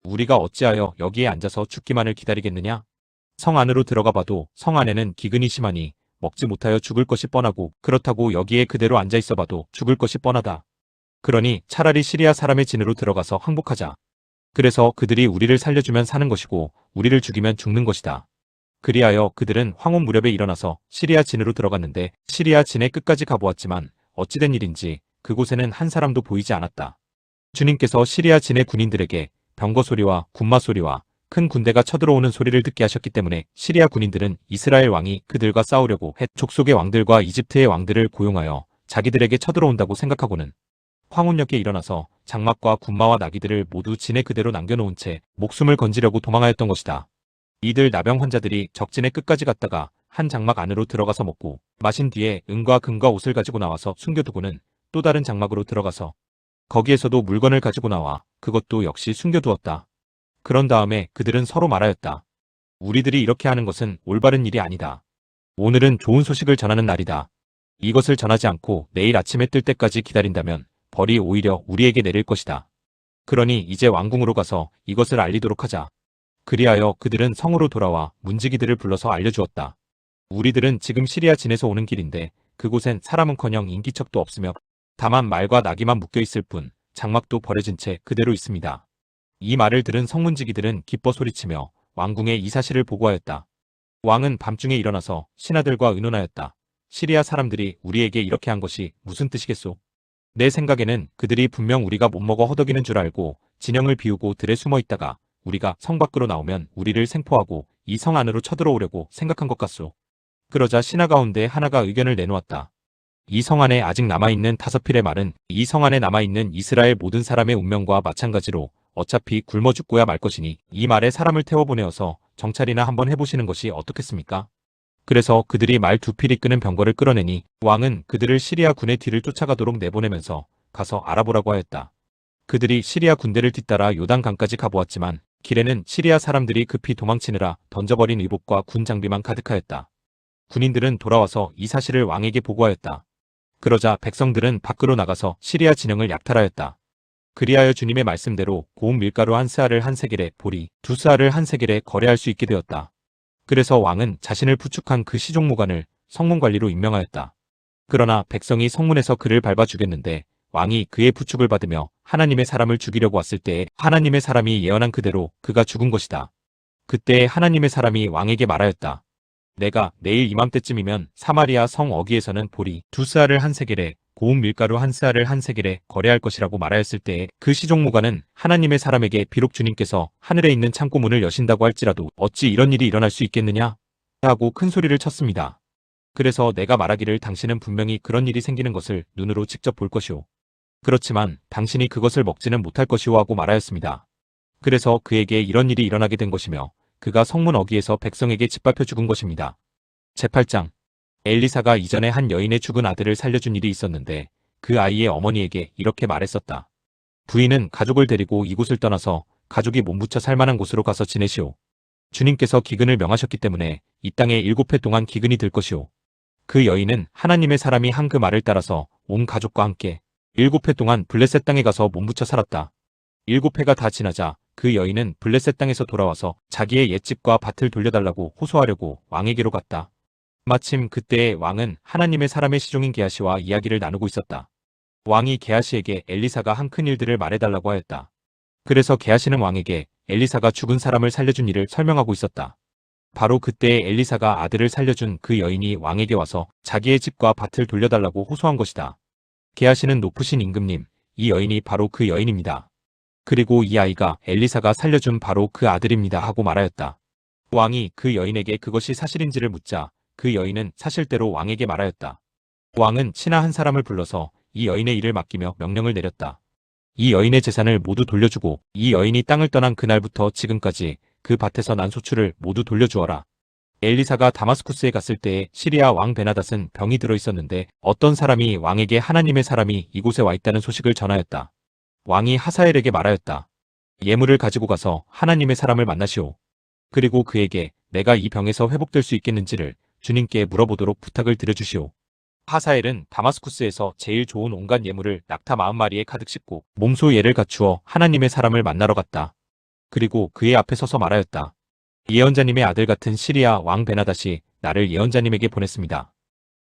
우리가 어찌하여 여기에 앉아서 죽기만을 기다리겠느냐? 성 안으로 들어가 봐도 성 안에는 기근이 심하니 먹지 못하여 죽을 것이 뻔하고 그렇다고 여기에 그대로 앉아 있어 봐도 죽을 것이 뻔하다. 그러니 차라리 시리아 사람의 진으로 들어가서 항복하자. 그래서 그들이 우리를 살려주면 사는 것이고 우리를 죽이면 죽는 것이다. 그리하여 그들은 황혼 무렵에 일어나서 시리아 진으로 들어갔는데 시리아 진의 끝까지 가보았지만 어찌된 일인지 그곳에는 한 사람도 보이지 않았다. 주님께서 시리아 진의 군인들에게 병거 소리와 군마 소리와 큰 군대가 쳐들어오는 소리를 듣게 하셨기 때문에 시리아 군인들은 이스라엘 왕이 그들과 싸우려고 헷 족속의 왕들과 이집트의 왕들을 고용하여 자기들에게 쳐들어온다고 생각하고는 황혼역에 일어나서 장막과 군마와 나귀들을 모두 진에 그대로 남겨놓은 채 목숨을 건지려고 도망하였던 것이다. 이들 나병 환자들이 적진의 끝까지 갔다가 한 장막 안으로 들어가서 먹고 마신 뒤에 은과 금과 옷을 가지고 나와서 숨겨두고는 또 다른 장막으로 들어가서 거기에서도 물건을 가지고 나와 그것도 역시 숨겨두었다. 그런 다음에 그들은 서로 말하였다. 우리들이 이렇게 하는 것은 올바른 일이 아니다. 오늘은 좋은 소식을 전하는 날이다. 이것을 전하지 않고 내일 아침에 뜰 때까지 기다린다면 벌이 오히려 우리에게 내릴 것이다. 그러니 이제 왕궁으로 가서 이것을 알리도록 하자. 그리하여 그들은 성으로 돌아와 문지기들을 불러서 알려주었다. 우리들은 지금 시리아 진에서 오는 길인데 그곳엔 사람은커녕 인기척도 없으며 다만 말과 나귀만 묶여있을 뿐 장막도 버려진 채 그대로 있습니다. 이 말을 들은 성문지기들은 기뻐 소리치며 왕궁에 이 사실을 보고하였다. 왕은 밤중에 일어나서 신하들과 의논하였다. 시리아 사람들이 우리에게 이렇게 한 것이 무슨 뜻이겠소? 내 생각에는 그들이 분명 우리가 못 먹어 허덕이는 줄 알고 진영을 비우고 들에 숨어 있다가 우리가 성 밖으로 나오면 우리를 생포하고 이 성 안으로 쳐들어오려고 생각한 것 같소. 그러자 신하 가운데 하나가 의견을 내놓았다. 이 성 안에 아직 남아있는 5필의 말은 이 성 안에 남아있는 이스라엘 모든 사람의 운명과 마찬가지로 어차피 굶어 죽고야 말 것이니 이 말에 사람을 태워보내어서 정찰이나 한번 해보시는 것이 어떻겠습니까? 그래서 그들이 말 2필이 끄는 병거를 끌어내니 왕은 그들을 시리아 군의 뒤를 쫓아가도록 내보내면서 가서 알아보라고 하였다. 그들이 시리아 군대를 뒤따라 요단강까지 가보았지만 길에는 시리아 사람들이 급히 도망치느라 던져버린 의복과 군 장비만 가득하였다. 군인들은 돌아와서 이 사실을 왕에게 보고하였다. 그러자 백성들은 밖으로 나가서 시리아 진영을 약탈하였다. 그리하여 주님의 말씀대로 고운 밀가루 한 스아를 한 세겔에 보리 두 스아를 한 세겔에 거래할 수 있게 되었다. 그래서 왕은 자신을 부축한 그 시종무관을 성문관리로 임명하였다. 그러나 백성이 성문에서 그를 밟아 죽였는데 왕이 그의 부축을 받으며 하나님의 사람을 죽이려고 왔을 때에 하나님의 사람이 예언한 그대로 그가 죽은 것이다. 그때에 하나님의 사람이 왕에게 말하였다. 내가 내일 이맘때쯤이면 사마리아 성 어귀에서는 보리 두 스아를 한 세겔에 고운 밀가루 한 스아를 한 세겔에 거래할 것이라고 말하였을 때에 그 시종무관은 하나님의 사람에게 비록 주님께서 하늘에 있는 창고문을 여신다고 할지라도 어찌 이런 일이 일어날 수 있겠느냐 하고 큰 소리를 쳤습니다. 그래서 내가 말하기를 당신은 분명히 그런 일이 생기는 것을 눈으로 직접 볼 것이오. 그렇지만 당신이 그것을 먹지는 못할 것이오 하고 말하였습니다. 그래서 그에게 이런 일이 일어나게 된 것이며 그가 성문 어귀에서 백성에게 짓밟혀 죽은 것입니다. 제8장 엘리사가 이전에 한 여인의 죽은 아들을 살려준 일이 있었는데 그 아이의 어머니에게 이렇게 말했었다. 부인은 가족을 데리고 이곳을 떠나서 가족이 몸부쳐 살만한 곳으로 가서 지내시오. 주님께서 기근을 명하셨기 때문에 이 땅에 7해 동안 기근이 들 것이오. 그 여인은 하나님의 사람이 한 그 말을 따라서 온 가족과 함께 7해 동안 블레셋 땅에 가서 몸부쳐 살았다. 7해가 다 지나자 그 여인은 블레셋 땅에서 돌아와서 자기의 옛집과 밭을 돌려달라고 호소하려고 왕에게로 갔다. 마침 그때의 왕은 하나님의 사람의 시종인 게하시와 이야기를 나누고 있었다. 왕이 게하시에게 엘리사가 한 큰 일들을 말해달라고 하였다. 그래서 게하시는 왕에게 엘리사가 죽은 사람을 살려준 일을 설명하고 있었다. 바로 그때에 엘리사가 아들을 살려준 그 여인이 왕에게 와서 자기의 집과 밭을 돌려달라고 호소한 것이다. 게하시는 높으신 임금님, 이 여인이 바로 그 여인입니다. 그리고 이 아이가 엘리사가 살려준 바로 그 아들입니다 하고 말하였다. 왕이 그 여인에게 그것이 사실인지를 묻자 그 여인은 사실대로 왕에게 말하였다. 왕은 친하 한 사람을 불러서 이 여인의 일을 맡기며 명령을 내렸다. 이 여인의 재산을 모두 돌려주고 이 여인이 땅을 떠난 그날부터 지금까지 그 밭에서 난 소출을 모두 돌려주어라. 엘리사가 다마스쿠스에 갔을 때에 시리아 왕 베나닷은 병이 들어 있었는데 어떤 사람이 왕에게 하나님의 사람이 이곳에 와 있다는 소식을 전하였다. 왕이 하사엘에게 말하였다. 예물을 가지고 가서 하나님의 사람을 만나시오. 그리고 그에게 내가 이 병에서 회복될 수 있겠는지를 주님께 물어보도록 부탁을 드려주시오. 하사엘은 다마스쿠스에서 제일 좋은 온갖 예물을 낙타 40마리에 가득 싣고 몸소 예를 갖추어 하나님의 사람을 만나러 갔다. 그리고 그의 앞에 서서 말하였다. 예언자님의 아들 같은 시리아 왕 베나닷이 나를 예언자님에게 보냈습니다.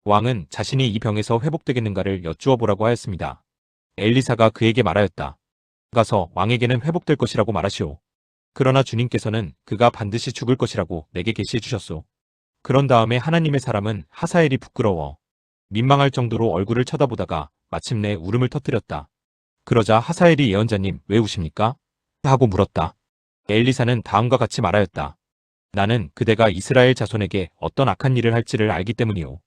왕은 자신이 이 병에서 회복되겠는가를 여쭈어 보라고 하였습니다. 엘리사가 그에게 말하였다. 가서 왕에게는 회복될 것이라고 말하시오. 그러나 주님께서는 그가 반드시 죽을 것이라고 내게 계시해 주셨소. 그런 다음에 하나님의 사람은 하사엘이 부끄러워 민망할 정도로 얼굴을 쳐다보다가 마침내 울음을 터뜨렸다. 그러자 하사엘이 예언자님 왜 우십니까? 하고 물었다. 엘리사는 다음과 같이 말하였다. 나는 그대가 이스라엘 자손에게 어떤 악한 일을 할지를 알기 때문이오.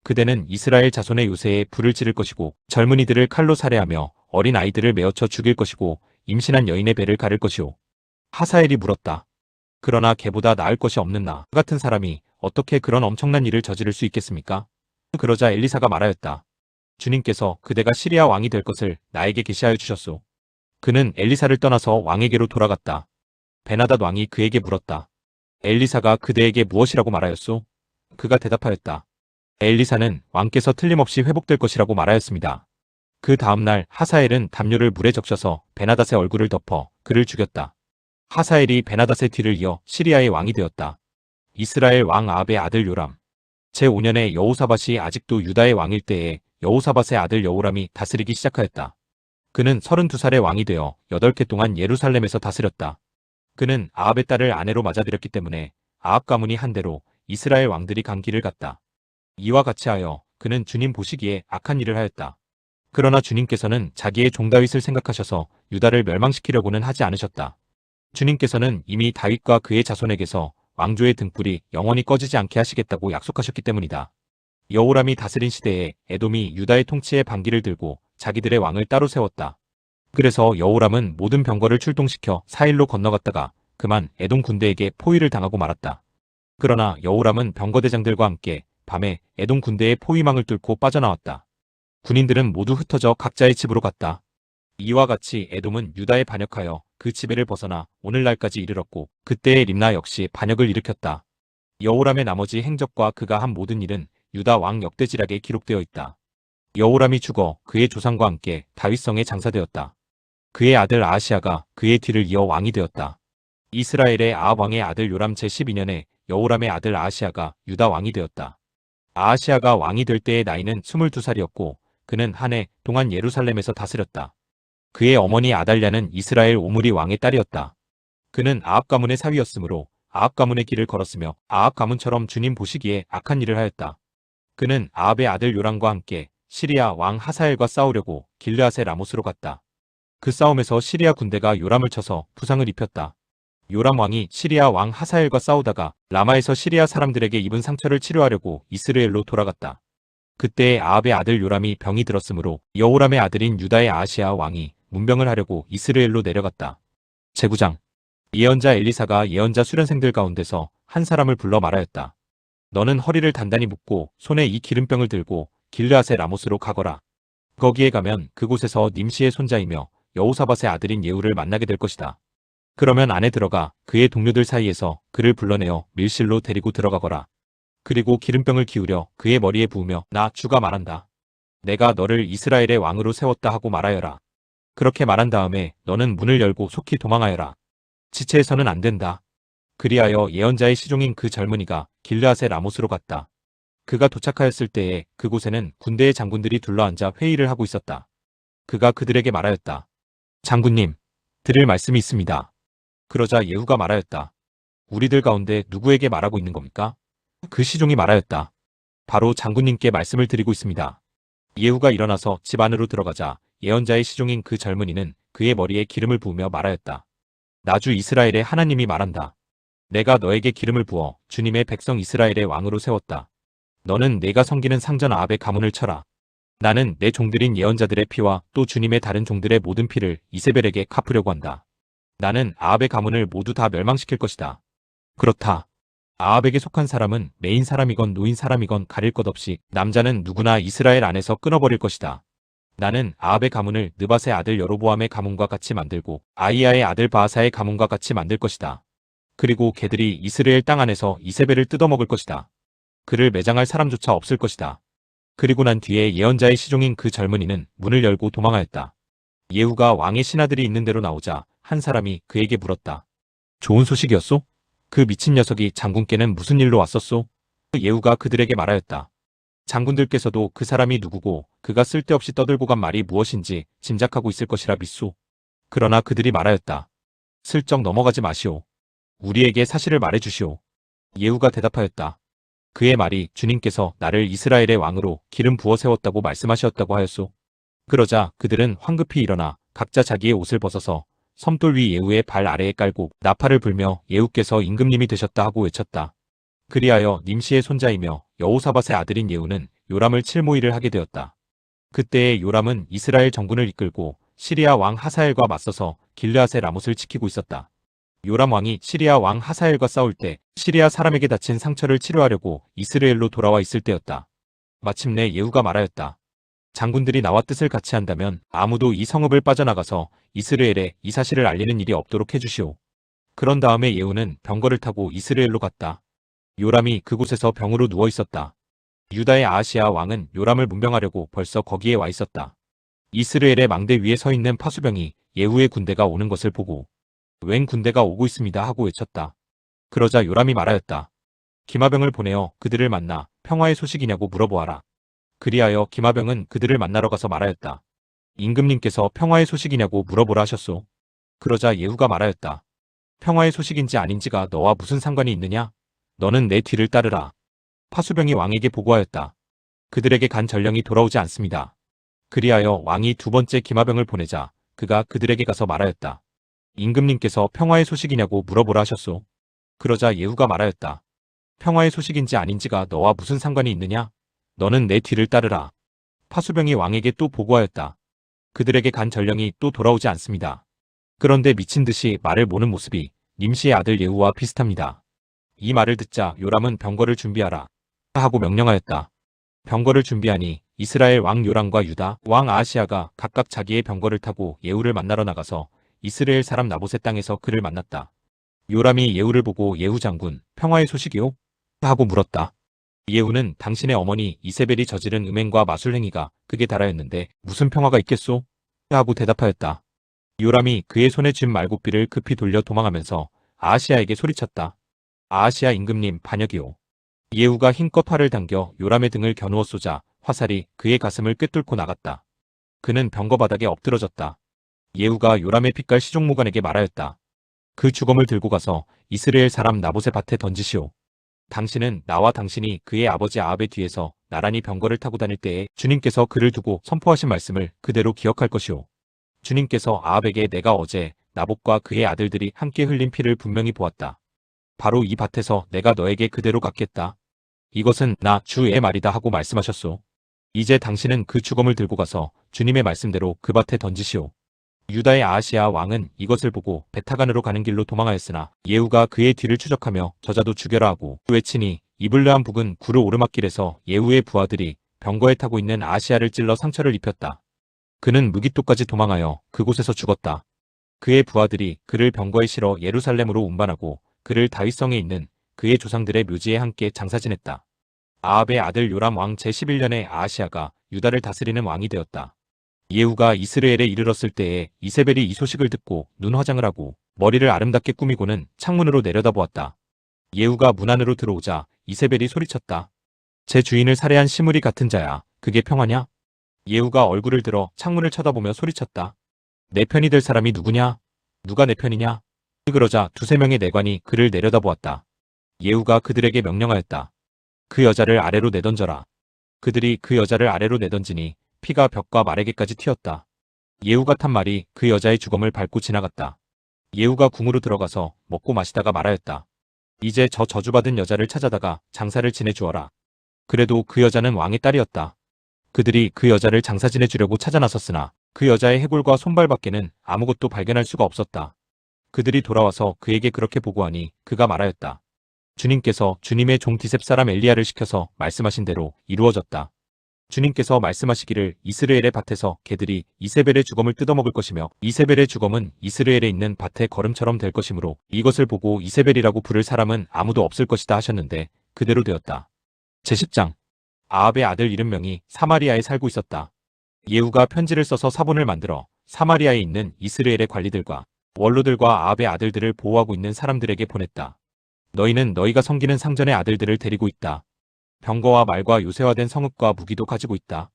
그대는 이스라엘 자손의 요새에 불을 지를 것이고 젊은이들을 칼로 살해하며 어린 아이들을 메어쳐 죽일 것이고 임신한 여인의 배를 가를 것이오. 하사엘이 물었다. 그러나 걔보다 나을 것이 없는 나 같은 사람이 어떻게 그런 엄청난 일을 저지를 수 있겠습니까? 그러자 엘리사가 말하였다. 주님께서 그대가 시리아 왕이 될 것을 나에게 계시하여 주셨소. 그는 엘리사를 떠나서 왕에게로 돌아갔다. 베나닷 왕이 그에게 물었다. 엘리사가 그대에게 무엇이라고 말하였소? 그가 대답하였다. 엘리사는 왕께서 틀림없이 회복될 것이라고 말하였습니다. 그 다음날 하사엘은 담요를 물에 적셔서 베나닷의 얼굴을 덮어 그를 죽였다. 하사엘이 베나닷의 뒤를 이어 시리아의 왕이 되었다. 이스라엘 왕 아합의 아들 요람. 제5년에 여호사밧이 아직도 유다의 왕일 때에 여호사밧의 아들 여호람이 다스리기 시작하였다. 그는 32살의 왕이 되어 8해 동안 예루살렘에서 다스렸다. 그는 아합의 딸을 아내로 맞아들였기 때문에 아합 가문이 한 대로 이스라엘 왕들이 간 길을 갔다. 이와 같이 하여 그는 주님 보시기에 악한 일을 하였다. 그러나 주님께서는 자기의 종 다윗을 생각하셔서 유다를 멸망시키려고는 하지 않으셨다. 주님께서는 이미 다윗과 그의 자손에게서 왕조의 등불이 영원히 꺼지지 않게 하시겠다고 약속하셨기 때문이다. 여호람이 다스린 시대에 에돔이 유다의 통치에 반기를 들고 자기들의 왕을 따로 세웠다. 그래서 여호람은 모든 병거를 출동시켜 사일로 건너갔다가 그만 에돔 군대에게 포위를 당하고 말았다. 그러나 여호람은 병거대장들과 함께 밤에 에돔 군대의 포위망을 뚫고 빠져나왔다. 군인들은 모두 흩어져 각자의 집으로 갔다. 이와 같이 에돔은 유다에 반역하여 그 지배를 벗어나 오늘날까지 이르렀고 그때의 림나 역시 반역을 일으켰다. 여호람의 나머지 행적과 그가 한 모든 일은 유다 왕 역대지략에 기록되어 있다. 여호람이 죽어 그의 조상과 함께 다윗성에 장사되었다. 그의 아들 아하시아가 그의 뒤를 이어 왕이 되었다. 이스라엘의 아합 왕의 아들 요람 제12년에 여호람의 아들 아하시아가 유다 왕이 되었다. 아하시아가 왕이 될 때의 나이는 22살이었고 그는 한 해 동안 예루살렘에서 다스렸다. 그의 어머니 아달랴는 이스라엘 오므리 왕의 딸이었다. 그는 아합 가문의 사위였으므로 아합 가문의 길을 걸었으며 아합 가문처럼 주님 보시기에 악한 일을 하였다. 그는 아합의 아들 요람과 함께 시리아 왕 하사엘과 싸우려고 길르앗의 라못으로 갔다. 그 싸움에서 시리아 군대가 요람을 쳐서 부상을 입혔다. 요람 왕이 시리아 왕 하사엘과 싸우다가 라마에서 시리아 사람들에게 입은 상처를 치료하려고 이스라엘로 돌아갔다. 그때에 아합의 아들 요람이 병이 들었으므로 여호람의 아들인 유다의 아하시아 왕이 문병을 하려고 이스라엘로 내려갔다. 제9장 예언자 엘리사가 예언자 수련생들 가운데서 한 사람을 불러 말하였다. 너는 허리를 단단히 묶고 손에 이 기름병을 들고 길르앗의 라못으로 가거라. 거기에 가면 그곳에서 님시의 손자이며 여호사밧의 아들인 예후를 만나게 될 것이다. 그러면 안에 들어가 그의 동료들 사이에서 그를 불러내어 밀실로 데리고 들어가거라. 그리고 기름병을 기울여 그의 머리에 부으며 나 주가 말한다. 내가 너를 이스라엘의 왕으로 세웠다 하고 말하여라. 그렇게 말한 다음에 너는 문을 열고 속히 도망하여라. 지체해서는 안 된다. 그리하여 예언자의 시종인 그 젊은이가 길르앗의 라못으로 갔다. 그가 도착하였을 때에 그곳에는 군대의 장군들이 둘러앉아 회의를 하고 있었다. 그가 그들에게 말하였다. 장군님, 드릴 말씀이 있습니다. 그러자 예후가 말하였다. 우리들 가운데 누구에게 말하고 있는 겁니까? 그 시종이 말하였다. 바로 장군님께 말씀을 드리고 있습니다. 예후가 일어나서 집 안으로 들어가자 예언자의 시종인 그 젊은이는 그의 머리에 기름을 부으며 말하였다. 나주 이스라엘의 하나님이 말한다. 내가 너에게 기름을 부어 주님의 백성 이스라엘의 왕으로 세웠다. 너는 내가 섬기는 상전 아합의 가문을 쳐라. 나는 내 종들인 예언자들의 피와 또 주님의 다른 종들의 모든 피를 이세벨에게 갚으려고 한다. 나는 아합의 가문을 모두 다 멸망시킬 것이다. 그렇다. 아합에게 속한 사람은 메인 사람이건 노인 사람이건 가릴 것 없이 남자는 누구나 이스라엘 안에서 끊어버릴 것이다. 나는 아합의 가문을 느밧의 아들 여로보암의 가문과 같이 만들고 아이야의 아들 바하사의 가문과 같이 만들 것이다. 그리고 개들이 이스라엘 땅 안에서 이세벨을 뜯어먹을 것이다. 그를 매장할 사람조차 없을 것이다. 그리고 난 뒤에 예언자의 시종인 그 젊은이는 문을 열고 도망하였다. 예후가 왕의 신하들이 있는 데로 나오자 한 사람이 그에게 물었다. 좋은 소식이었소? 그 미친 녀석이 장군께는 무슨 일로 왔었소? 예후가 그들에게 말하였다. 장군들께서도 그 사람이 누구고 그가 쓸데없이 떠들고 간 말이 무엇인지 짐작하고 있을 것이라 믿소. 그러나 그들이 말하였다. 슬쩍 넘어가지 마시오. 우리에게 사실을 말해주시오. 예후가 대답하였다. 그의 말이 주님께서 나를 이스라엘의 왕으로 기름 부어 세웠다고 말씀하셨다고 하였소. 그러자 그들은 황급히 일어나 각자 자기의 옷을 벗어서 섬돌 위 예후의 발 아래에 깔고 나팔을 불며 예후께서 임금님이 되셨다 하고 외쳤다. 그리하여 님시의 손자이며 여호사밧의 아들인 예후는 요람을 칠 모의를 하게 되었다. 그때에 요람은 이스라엘 정군을 이끌고 시리아 왕 하사엘과 맞서서 길르앗의 라못을 지키고 있었다. 요람 왕이 시리아 왕 하사엘과 싸울 때 시리아 사람에게 다친 상처를 치료하려고 이스라엘로 돌아와 있을 때였다. 마침내 예후가 말하였다. 장군들이 나와 뜻을 같이 한다면 아무도 이 성읍을 빠져나가서 이스라엘에 이 사실을 알리는 일이 없도록 해주시오. 그런 다음에 예후는 병거를 타고 이스라엘로 갔다. 요람이 그곳에서 병으로 누워 있었다. 유다의 아하시아 왕은 요람을 문병하려고 벌써 거기에 와 있었다. 이스라엘의 망대 위에 서 있는 파수병이 예후의 군대가 오는 것을 보고 웬 군대가 오고 있습니다 하고 외쳤다. 그러자 요람이 말하였다. 기마병을 보내어 그들을 만나 평화의 소식이냐고 물어보아라. 그리하여 기마병은 그들을 만나러 가서 말하였다. 임금님께서 평화의 소식이냐고 물어보라 하셨소. 그러자 예후가 말하였다. 평화의 소식인지 아닌지가 너와 무슨 상관이 있느냐? 너는 내 뒤를 따르라. 파수병이 왕에게 보고하였다. 그들에게 간 전령이 돌아오지 않습니다. 그리하여 왕이 두 번째 기마병을 보내자 그가 그들에게 가서 말하였다. 임금님께서 평화의 소식이냐고 물어보라 하셨소. 그러자 예후가 말하였다. 평화의 소식인지 아닌지가 너와 무슨 상관이 있느냐? 너는 내 뒤를 따르라. 파수병이 왕에게 또 보고하였다. 그들에게 간 전령이 또 돌아오지 않습니다. 그런데 미친 듯이 말을 모는 모습이 님시의 아들 예후와 비슷합니다. 이 말을 듣자 요람은 병거를 준비하라 하고 명령하였다. 병거를 준비하니 이스라엘 왕 요람과 유다 왕 아하시아가 각각 자기의 병거를 타고 예후를 만나러 나가서 이스라엘 사람 나봇의 땅에서 그를 만났다. 요람이 예후를 보고 예후 장군, 평화의 소식이요? 하고 물었다. 예후는 당신의 어머니 이세벨이 저지른 음행과 마술행위가 극에 달하였는데 무슨 평화가 있겠소? 하고 대답하였다. 요람이 그의 손에 쥔 말굽비를 급히 돌려 도망하면서 아하시아에게 소리쳤다. 아하시아 임금님 반역이오. 예후가 힘껏 활을 당겨 요람의 등을 겨누어 쏘자 화살이 그의 가슴을 꿰뚫고 나갔다. 그는 병거 바닥에 엎드러졌다. 예후가 요람의 핏갈 시종무관에게 말하였다. 그 주검을 들고 가서 이스라엘 사람 나봇의 밭에 던지시오. 당신은 나와 당신이 그의 아버지 아합의 뒤에서 나란히 병거를 타고 다닐 때에 주님께서 그를 두고 선포하신 말씀을 그대로 기억할 것이오. 주님께서 아합에게 내가 어제 나봇과 그의 아들들이 함께 흘린 피를 분명히 보았다. 바로 이 밭에서 내가 너에게 그대로 갚겠다. 이것은 나 주의 말이다 하고 말씀하셨소. 이제 당신은 그 주검을 들고 가서 주님의 말씀대로 그 밭에 던지시오. 유다의 아하시아 왕은 이것을 보고 베타간으로 가는 길로 도망하였으나 예후가 그의 뒤를 추적하며 저자도 죽여라 하고 외치니 이블르한 북은 구르 오르막길에서 예후의 부하들이 병거에 타고 있는 아하시아를 찔러 상처를 입혔다. 그는 무기토까지 도망하여 그곳에서 죽었다. 그의 부하들이 그를 병거에 실어 예루살렘으로 운반하고 그를 다윗성에 있는 그의 조상들의 묘지에 함께 장사 지냈다. 아합의 아들 요람 왕 제11년에 아하시아가 유다를 다스리는 왕이 되었다. 예후가 이스라엘에 이르렀을 때에 이세벨이 이 소식을 듣고 눈 화장을 하고 머리를 아름답게 꾸미고는 창문으로 내려다보았다. 예후가 문 안으로 들어오자 이세벨이 소리쳤다. 제 주인을 살해한 시므리 같은 자야. 그게 평화냐? 예후가 얼굴을 들어 창문을 쳐다보며 소리쳤다. 내 편이 될 사람이 누구냐? 누가 내 편이냐? 그러자 두세 명의 내관이 그를 내려다보았다. 예후가 그들에게 명령하였다. 그 여자를 아래로 내던져라. 그들이 그 여자를 아래로 내던지니 피가 벽과 마레게까지 튀었다. 예후가 탄 말이 그 여자의 주검을 밟고 지나갔다. 예후가 궁으로 들어가서 먹고 마시다가 말하였다. 이제 저 저주받은 여자를 찾아다가 장사를 지내주어라. 그래도 그 여자는 왕의 딸이었다. 그들이 그 여자를 장사 지내주려고 찾아 나섰으나 그 여자의 해골과 손발밖에는 아무것도 발견할 수가 없었다. 그들이 돌아와서 그에게 그렇게 보고하니 그가 말하였다. 주님께서 주님의 종 디셉 사람 엘리야를 시켜서 말씀하신 대로 이루어졌다. 주님께서 말씀하시기를 이스라엘의 밭에서 개들이 이세벨의 주검을 뜯어먹을 것이며 이세벨의 주검은 이스라엘에 있는 밭의 거름처럼 될 것이므로 이것을 보고 이세벨이라고 부를 사람은 아무도 없을 것이다 하셨는데 그대로 되었다. 제10장 아합의 아들 이름명이 사마리아에 살고 있었다. 예후가 편지를 써서 사본을 만들어 사마리아에 있는 이스라엘의 관리들과 원로들과 아합의 아들들을 보호하고 있는 사람들에게 보냈다. 너희는 너희가 섬기는 상전의 아들들을 데리고 있다. 병거와 말과 요새화된 성읍과 무기도 가지고 있다.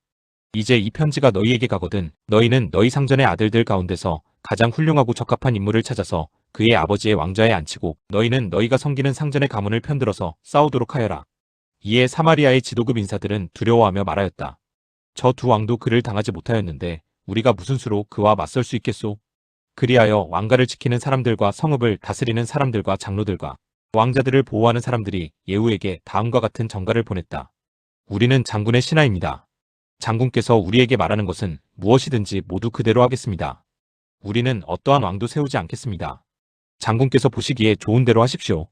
이제 이 편지가 너희에게 가거든 너희는 너희 상전의 아들들 가운데서 가장 훌륭하고 적합한 인물을 찾아서 그의 아버지의 왕좌에 앉히고 너희는 너희가 섬기는 상전의 가문을 편들어서 싸우도록 하여라. 이에 사마리아의 지도급 인사들은 두려워하며 말하였다. 저 두 왕도 그를 당하지 못하였는데 우리가 무슨 수로 그와 맞설 수 있겠소? 그리하여 왕가를 지키는 사람들과 성읍을 다스리는 사람들과 장로들과 왕자들을 보호하는 사람들이 예후에게 다음과 같은 전가를 보냈다. 우리는 장군의 신하입니다. 장군께서 우리에게 말하는 것은 무엇이든지 모두 그대로 하겠습니다. 우리는 어떠한 왕도 세우지 않겠습니다. 장군께서 보시기에 좋은 대로 하십시오.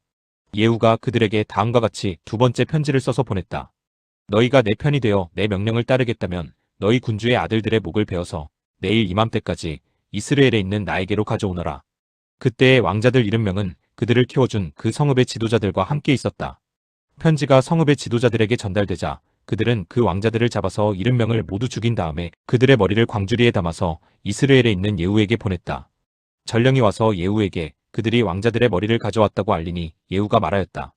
예후가 그들에게 다음과 같이 두 번째 편지를 써서 보냈다. 너희가 내 편이 되어 내 명령을 따르겠다면 너희 군주의 아들들의 목을 베어서 내일 이맘때까지 이스라엘에 있는 나에게로 가져오너라. 그때의 왕자들 이름명은 그들을 키워준 그 성읍의 지도자들과 함께 있었다. 편지가 성읍의 지도자들에게 전달되자 그들은 그 왕자들을 잡아서 이름명을 모두 죽인 다음에 그들의 머리를 광주리에 담아서 이스라엘에 있는 예후에게 보냈다. 전령이 와서 예후에게 그들이 왕자들의 머리를 가져왔다고 알리니 예후가 말하였다.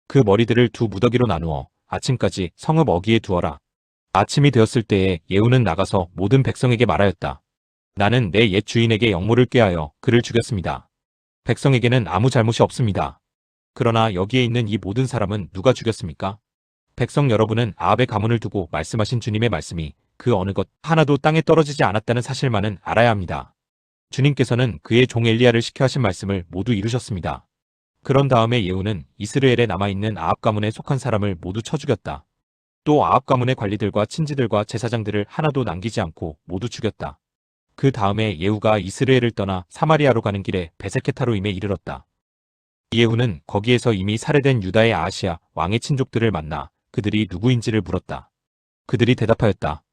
그 머리들을 두 무더기로 나누어 아침까지 성읍 어귀에 두어라. 아침이 되었을 때에 예후는 나가서 모든 백성에게 말하였다. 나는 내 옛 주인에게 역모를 꾀하여 그를 죽였습니다. 백성에게는 아무 잘못이 없습니다. 그러나 여기에 있는 이 모든 사람은 누가 죽였습니까? 백성 여러분은 아합의 가문을 두고 말씀하신 주님의 말씀이 그 어느 것 하나도 땅에 떨어지지 않았다는 사실만은 알아야 합니다. 주님께서는 그의 종 엘리야를 시켜 하신 말씀을 모두 이루셨습니다. 그런 다음에 예후는 이스라엘에 남아있는 아합 가문에 속한 사람을 모두 쳐 죽였다. 또 아합 가문의 관리들과 친지들과 제사장들을 하나도 남기지 않고 모두 죽였다. 그 다음에 예후가 이스라엘을 떠나 사마리아로 가는 길에 베세케타로임에 이르렀다. 예후는 거기에서 이미 살해된 유다의 아하시아 왕의 친족들을 만나 그들이 누구인지를 물었다. 그들이 대답하였다.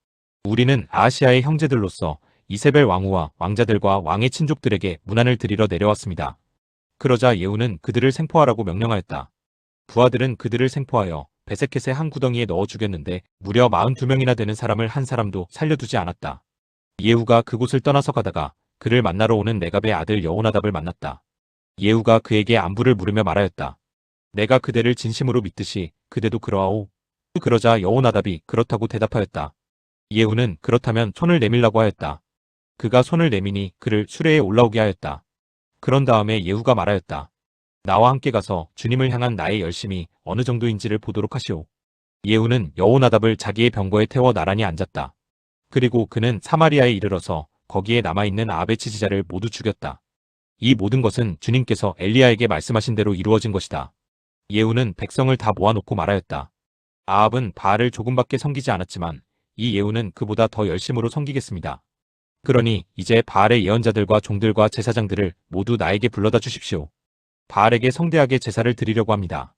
우리는 아하시아의 형제들로서 이세벨 왕후와 왕자들과 왕의 친족들에게 문안을 드리러 내려왔습니다. 그러자 예후는 그들을 생포하라고 명령하였다. 부하들은 그들을 생포하여 베세켓의 한 구덩이에 넣어 죽였는데 무려 42명이나 되는 사람을 한 사람도 살려두지 않았다. 예후가 그곳을 떠나서 가다가 그를 만나러 오는 네갑의 아들 여호나답을 만났다. 예후가 그에게 안부를 물으며 말하였다. 내가 그대를 진심으로 믿듯이 그대도 그러하오. 그러자 여호나답이 그렇다고 대답하였다. 예후는 그렇다면 손을 내밀라고 하였다. 그가 손을 내미니 그를 수레에 올라오게 하였다. 그런 다음에 예후가 말하였다. 나와 함께 가서 주님을 향한 나의 열심이 어느 정도인지를 보도록 하시오. 예후는 여호나답을 자기의 병거에 태워 나란히 앉았다. 그리고 그는 사마리아에 이르러서 거기에 남아있는 아합의 지지자를 모두 죽였다. 이 모든 것은 주님께서 엘리야에게 말씀하신 대로 이루어진 것이다. 예후는 백성을 다 모아놓고 말하였다. 아합은 바알을 조금밖에 섬기지 않았지만 이 예후는 그보다 더 열심으로 섬기겠습니다. 그러니 이제 바알의 예언자들과 종들과 제사장들을 모두 나에게 불러다 주십시오. 바알에게 성대하게 제사를 드리려고 합니다.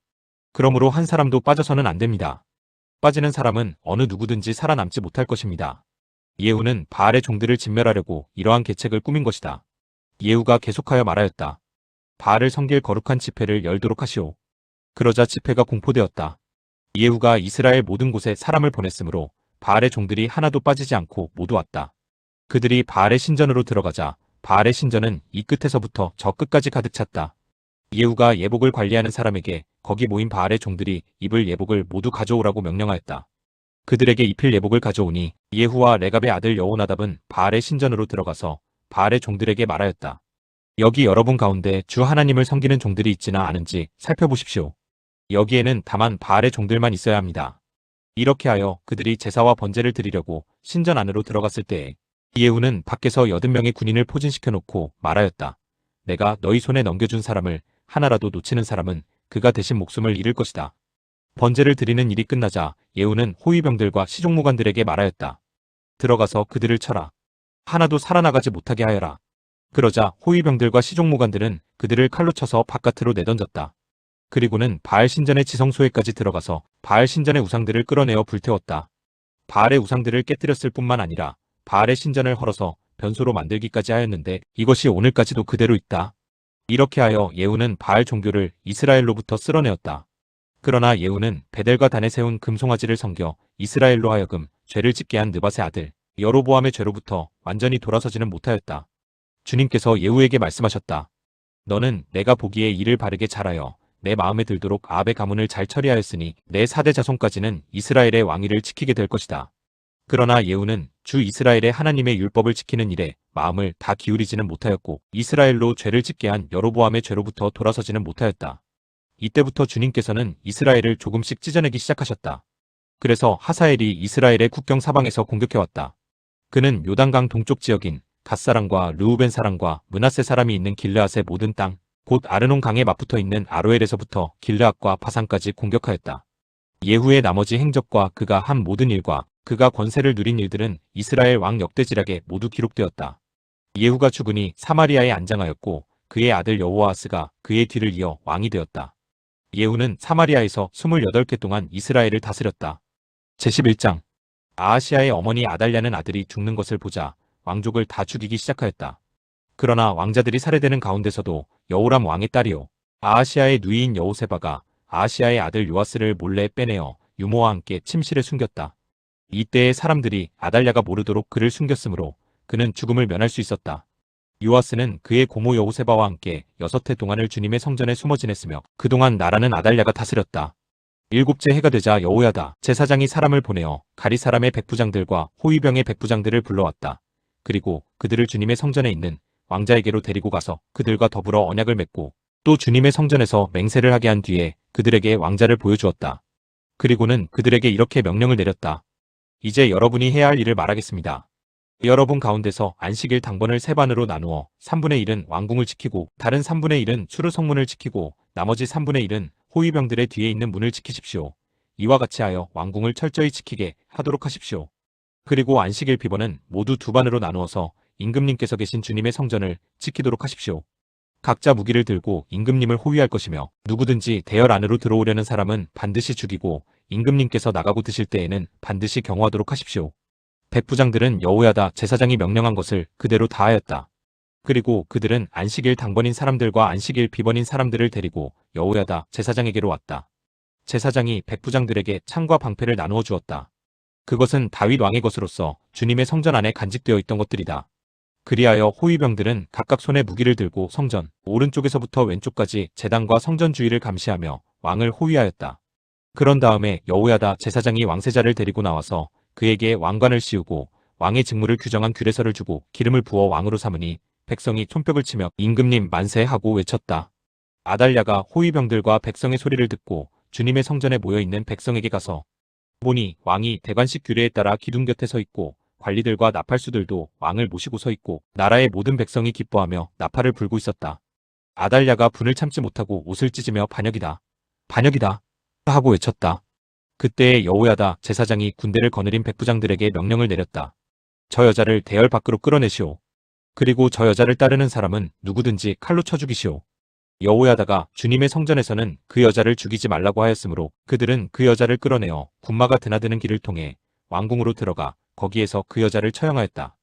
그러므로 한 사람도 빠져서는 안 됩니다. 빠지는 사람은 어느 누구든지 살아남지 못할 것입니다. 예후는 바알의 종들을 진멸하려고 이러한 계책을 꾸민 것이다. 예후가 계속하여 말하였다. 바알을 섬길 거룩한 집회를 열도록 하시오. 그러자 집회가 공포되었다. 예후가 이스라엘 모든 곳에 사람을 보냈으므로 바알의 종들이 하나도 빠지지 않고 모두 왔다. 그들이 바알의 신전으로 들어가자 바알의 신전은 이 끝에서부터 저 끝까지 가득 찼다. 예후가 예복을 관리하는 사람에게 거기 모인 바알의 종들이 입을 예복을 모두 가져오라고 명령하였다. 그들에게 입힐 예복을 가져오니 예후와 레갑의 아들 여호나답은 바알의 신전으로 들어가서 바알의 종들에게 말하였다. 여기 여러분 가운데 주 하나님을 섬기는 종들이 있지나 않은지 살펴보십시오. 여기에는 다만 바알의 종들만 있어야 합니다. 이렇게 하여 그들이 제사와 번제를 드리려고 신전 안으로 들어갔을 때에 예후는 밖에서 80명의 군인을 포진시켜 놓고 말하였다. 내가 너희 손에 넘겨준 사람을 하나라도 놓치는 사람은 그가 대신 목숨을 잃을 것이다. 번제를 드리는 일이 끝나자 예후는 호위병들과 시종무관들에게 말하였다. 들어가서 그들을 쳐라. 하나도 살아나가지 못하게 하여라. 그러자 호위병들과 시종무관들은 그들을 칼로 쳐서 바깥으로 내던졌다. 그리고는 바알 신전의 지성소에까지 들어가서 바알 신전의 우상들을 끌어내어 불태웠다. 바알의 우상들을 깨뜨렸을 뿐만 아니라 바알의 신전을 헐어서 변소로 만들기까지 하였는데 이것이 오늘까지도 그대로 있다. 이렇게 하여 예후는 바알 종교를 이스라엘로부터 쓸어내었다. 그러나 예후는 베델과 단에 세운 금송아지를 섬겨 이스라엘로 하여금 죄를 짓게 한 느밧의 아들 여로보암의 죄로부터 완전히 돌아서지는 못하였다. 주님께서 예후에게 말씀하셨다. 너는 내가 보기에 일을 바르게 잘하여 내 마음에 들도록 아합의 가문을 잘 처리하였으니 내 4대 자손까지는 이스라엘의 왕위를 지키게 될 것이다. 그러나 예후는 주 이스라엘의 하나님의 율법을 지키는 일에 마음을 다 기울이지는 못하였고 이스라엘로 죄를 짓게 한 여로보암의 죄로부터 돌아서지는 못하였다. 이때부터 주님께서는 이스라엘을 조금씩 찢어내기 시작하셨다. 그래서 하사엘이 이스라엘의 국경 사방에서 공격해왔다. 그는 요단강 동쪽 지역인 갓사람과 르우벤 사람과 므낫세 사람이 있는 길르앗의 모든 땅, 곧 아르논 강에 맞붙어 있는 아로엘에서부터 길르앗과 바산까지 공격하였다. 예후의 나머지 행적과 그가 한 모든 일과 그가 권세를 누린 일들은 이스라엘 왕 역대지략에 모두 기록되었다. 예후가 죽으니 사마리아에 안장하였고 그의 아들 여호아하스가 그의 뒤를 이어 왕이 되었다. 예후는 사마리아에서 28개 동안 이스라엘을 다스렸다. 제11장 아하시아의 어머니 아달랴는 아들이 죽는 것을 보자 왕족을 다 죽이기 시작하였다. 그러나 왕자들이 살해되는 가운데서도 여호람 왕의 딸이요 아하시아의 누이인 여호세바가 아하시아의 아들 요아스를 몰래 빼내어 유모와 함께 침실에 숨겼다. 이때의 사람들이 아달랴가 모르도록 그를 숨겼으므로 그는 죽음을 면할 수 있었다. 요아스는 그의 고모 여호세바와 함께 6해 동안을 주님의 성전에 숨어 지냈으며 그동안 나라는 아달랴가 다스렸다. 7째 해가 되자 여호야다 제사장이 사람을 보내어 가리 사람의 백부장들과 호위병의 백부장들을 불러왔다. 그리고 그들을 주님의 성전에 있는 왕자에게로 데리고 가서 그들과 더불어 언약을 맺고 또 주님의 성전에서 맹세를 하게 한 뒤에 그들에게 왕자를 보여주었다. 그리고는 그들에게 이렇게 명령을 내렸다. 이제 여러분이 해야 할 일을 말하겠습니다. 여러분 가운데서 안식일 당번을 3반으로 나누어 3분의 1은 왕궁을 지키고 다른 3분의 1은 수르 성문을 지키고 나머지 3분의 1은 호위병들의 뒤에 있는 문을 지키십시오. 이와 같이 하여 왕궁을 철저히 지키게 하도록 하십시오. 그리고 안식일 비번은 모두 2반으로 나누어서 임금님께서 계신 주님의 성전을 지키도록 하십시오. 각자 무기를 들고 임금님을 호위할 것이며 누구든지 대열 안으로 들어오려는 사람은 반드시 죽이고 임금님께서 나가고 드실 때에는 반드시 경호하도록 하십시오. 백부장들은 여호야다 제사장이 명령한 것을 그대로 다하였다. 그리고 그들은 안식일 당번인 사람들과 안식일 비번인 사람들을 데리고 여호야다 제사장에게로 왔다. 제사장이 백부장들에게 창과 방패를 나누어 주었다. 그것은 다윗 왕의 것으로서 주님의 성전 안에 간직되어 있던 것들이다. 그리하여 호위병들은 각각 손에 무기를 들고 성전 오른쪽에서부터 왼쪽까지 제단과 성전 주위를 감시하며 왕을 호위하였다. 그런 다음에 여호야다 제사장이 왕세자를 데리고 나와서 그에게 왕관을 씌우고 왕의 직무를 규정한 규례서를 주고 기름을 부어 왕으로 삼으니 백성이 손뼉을 치며 임금님 만세 하고 외쳤다. 아달랴가 호위병들과 백성의 소리를 듣고 주님의 성전에 모여있는 백성에게 가서 보니 왕이 대관식 규례에 따라 기둥 곁에 서 있고 관리들과 나팔수들도 왕을 모시고 서 있고 나라의 모든 백성이 기뻐하며 나팔을 불고 있었다. 아달랴가 분을 참지 못하고 옷을 찢으며 반역이다. 반역이다. 하고 외쳤다. 그때에 여호야다 제사장이 군대를 거느린 백부장들에게 명령을 내렸다. 저 여자를 대열 밖으로 끌어내시오. 그리고 저 여자를 따르는 사람은 누구든지 칼로 쳐 죽이시오. 여호야다가 주님의 성전에서는 그 여자를 죽이지 말라고 하였으므로 그들은 그 여자를 끌어내어 군마가 드나드는 길을 통해 왕궁으로 들어가 거기에서 그 여자를 처형하였다.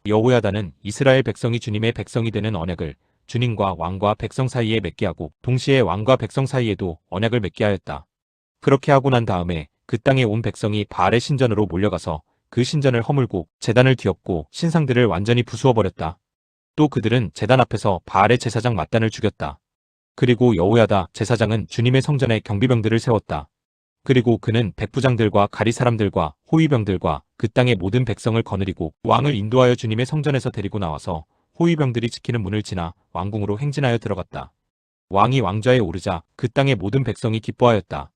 여호야다는 이스라엘 백성이 주님의 백성이 되는 언약을 주님과 왕과 백성 사이에 맺게 하고 동시에 왕과 백성 사이에도 언약을 맺게 하였다. 그렇게 하고 난 다음에 그 땅에 온 백성이 바알의 신전으로 몰려가서 그 신전을 허물고 제단을 뒤엎고 신상들을 완전히 부수어버렸다. 또 그들은 제단 앞에서 바알의 제사장 맏단을 죽였다. 그리고 여호야다 제사장은 주님의 성전에 경비병들을 세웠다. 그리고 그는 백부장들과 가리 사람들과 호위병들과 그 땅의 모든 백성을 거느리고 왕을 인도하여 주님의 성전에서 데리고 나와서 호위병들이 지키는 문을 지나 왕궁으로 행진하여 들어갔다. 왕이 왕좌에 오르자 그 땅의 모든 백성이 기뻐하였다.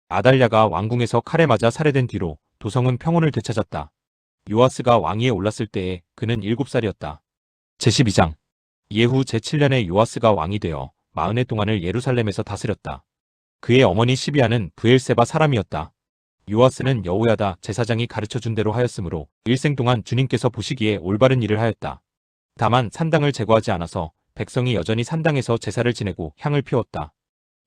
아달랴가 왕궁에서 칼에 맞아 살해된 뒤로 도성은 평온을 되찾았다. 요아스가 왕위에 올랐을 때에 그는 7살이었다. 제12장 예후 제7년에 요아스가 왕이 되어 40해 동안을 예루살렘에서 다스렸다. 그의 어머니 시비아는 브엘세바 사람이었다. 요아스는 여호야다 제사장이 가르쳐준 대로 하였으므로 일생 동안 주님께서 보시기에 올바른 일을 하였다. 다만 산당을 제거하지 않아서 백성이 여전히 산당에서 제사를 지내고 향을 피웠다.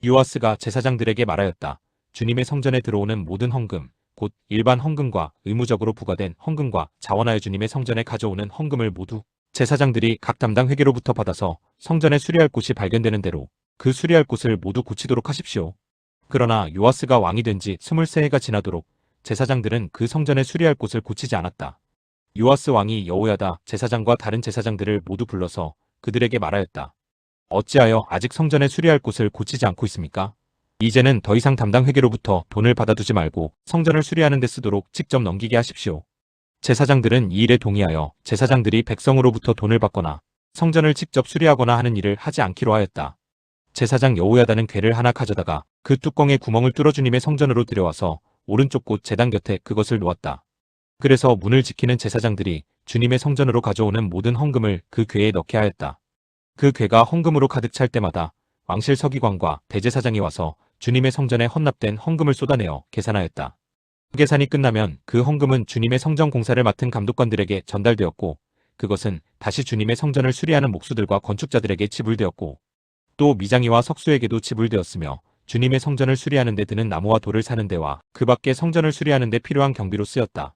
요아스가 제사장들에게 말하였다. 주님의 성전에 들어오는 모든 헌금, 곧 일반 헌금과 의무적으로 부과된 헌금과 자원하여 주님의 성전에 가져오는 헌금을 모두 제사장들이 각 담당 회계로부터 받아서 성전에 수리할 곳이 발견되는 대로 그 수리할 곳을 모두 고치도록 하십시오. 그러나 요아스가 왕이 된 지 23해가 지나도록 제사장들은 그 성전에 수리할 곳을 고치지 않았다. 요아스 왕이 여호야다 제사장과 다른 제사장들을 모두 불러서 그들에게 말하였다. 어찌하여 아직 성전에 수리할 곳을 고치지 않고 있습니까? 이제는 더 이상 담당 회계로부터 돈을 받아두지 말고 성전을 수리하는 데 쓰도록 직접 넘기게 하십시오. 제사장들은 이 일에 동의하여 제사장들이 백성으로부터 돈을 받거나 성전을 직접 수리하거나 하는 일을 하지 않기로 하였다. 제사장 여호야다는 궤를 하나 가져다가 그 뚜껑에 구멍을 뚫어 주님의 성전으로 들여와서 오른쪽 곳 제단 곁에 그것을 놓았다. 그래서 문을 지키는 제사장들이 주님의 성전으로 가져오는 모든 헌금을 그 궤에 넣게 하였다. 그 궤가 헌금으로 가득 찰 때마다 왕실 서기관과 대제사장이 와서 주님의 성전에 헌납된 헌금을 쏟아내어 계산하였다. 계산이 끝나면 그 헌금은 주님의 성전 공사를 맡은 감독관들에게 전달되었고 그것은 다시 주님의 성전을 수리하는 목수들과 건축자들에게 지불되었고 또 미장이와 석수에게도 지불되었으며 주님의 성전을 수리하는 데 드는 나무와 돌을 사는 데와 그 밖에 성전을 수리하는 데 필요한 경비로 쓰였다.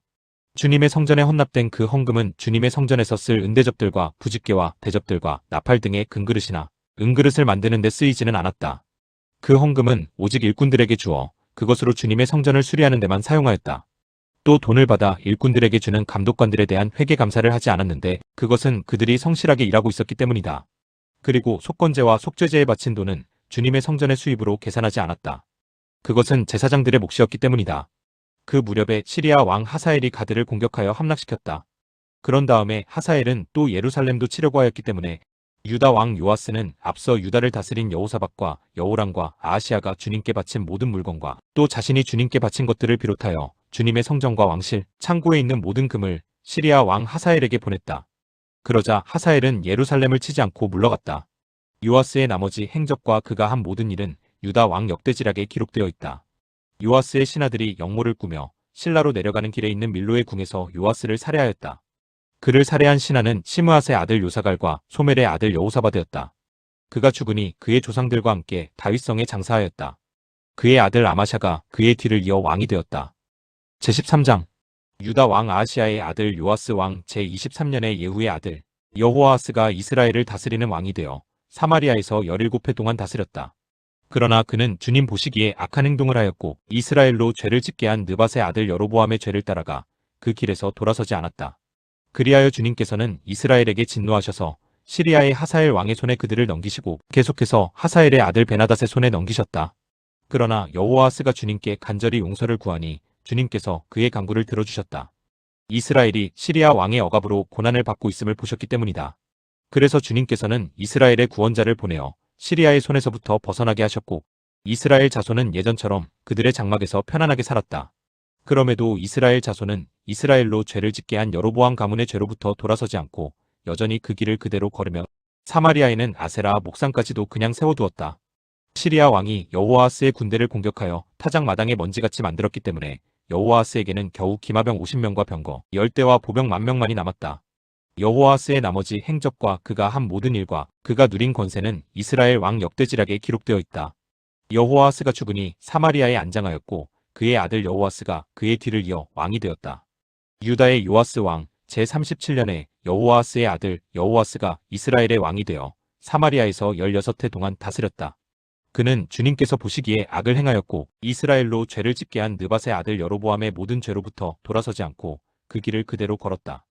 주님의 성전에 헌납된 그 헌금은 주님의 성전에서 쓸 은대접들과 부집개와 대접들과 나팔 등의 금그릇이나 은그릇을 만드는 데 쓰이지는 않았다. 그 헌금은 오직 일꾼들에게 주어 그것으로 주님의 성전을 수리하는 데만 사용하였다. 또 돈을 받아 일꾼들에게 주는 감독관들에 대한 회계 감사를 하지 않았는데 그것은 그들이 성실하게 일하고 있었기 때문이다. 그리고 속건제와 속죄제에 바친 돈은 주님의 성전의 수입으로 계산하지 않았다. 그것은 제사장들의 몫이었기 때문이다. 그 무렵에 시리아 왕 하사엘이 가드를 공격하여 함락시켰다. 그런 다음에 하사엘은 또 예루살렘도 치려고 하였기 때문에 유다 왕 요아스는 앞서 유다를 다스린 여호사밧과 여호람과 아하시아가 주님께 바친 모든 물건과 또 자신이 주님께 바친 것들을 비롯하여 주님의 성전과 왕실, 창고에 있는 모든 금을 시리아 왕 하사엘에게 보냈다. 그러자 하사엘은 예루살렘을 치지 않고 물러갔다. 요아스의 나머지 행적과 그가 한 모든 일은 유다 왕 역대지략에 기록되어 있다. 요아스의 신하들이 역모를 꾸며 실라로 내려가는 길에 있는 밀로의 궁에서 요아스를 살해하였다. 그를 살해한 신하는 시므앗의 아들 요사갈과 소멜의 아들 여호사밧이었다. 그가 죽으니 그의 조상들과 함께 다윗성에 장사하였다. 그의 아들 아마샤가 그의 뒤를 이어 왕이 되었다. 제13장 유다 왕 아하시아의 아들 요아스 왕 제23년에 예후의 아들 여호아하스가 이스라엘을 다스리는 왕이 되어 사마리아에서 17해 동안 다스렸다. 그러나 그는 주님 보시기에 악한 행동을 하였고 이스라엘로 죄를 짓게 한 느밧의 아들 여로보암의 죄를 따라가 그 길에서 돌아서지 않았다. 그리하여 주님께서는 이스라엘에게 진노하셔서 시리아의 하사엘 왕의 손에 그들을 넘기시고 계속해서 하사엘의 아들 베나닷의 손에 넘기셨다. 그러나 여호아하스가 주님께 간절히 용서를 구하니 주님께서 그의 간구를 들어주셨다. 이스라엘이 시리아 왕의 억압으로 고난을 받고 있음을 보셨기 때문이다. 그래서 주님께서는 이스라엘의 구원자를 보내어 시리아의 손에서부터 벗어나게 하셨고 이스라엘 자손은 예전처럼 그들의 장막에서 편안하게 살았다. 그럼에도 이스라엘 자손은 이스라엘로 죄를 짓게 한 여로보암 가문의 죄로부터 돌아서지 않고 여전히 그 길을 그대로 걸으며 사마리아에는 아세라 목상까지도 그냥 세워두었다. 시리아 왕이 여호아하스의 군대를 공격하여 타작 마당에 먼지같이 만들었기 때문에 여호아하스에게는 겨우 기마병 50명과 병거 10대와 보병 10,000명만이 남았다. 여호아하스의 나머지 행적과 그가 한 모든 일과 그가 누린 권세는 이스라엘 왕 역대지략에 기록되어 있다. 여호아하스가 죽으니 사마리아에 안장하였고 그의 아들 여호아스가 그의 뒤를 이어 왕이 되었다. 유다의 요아스 왕 제37년에 여호아하스의 아들 여호아스가 이스라엘의 왕이 되어 사마리아에서 16해 동안 다스렸다. 그는 주님께서 보시기에 악을 행하였고 이스라엘로 죄를 짓게 한 느밧의 아들 여로보암의 모든 죄로부터 돌아서지 않고 그 길을 그대로 걸었다.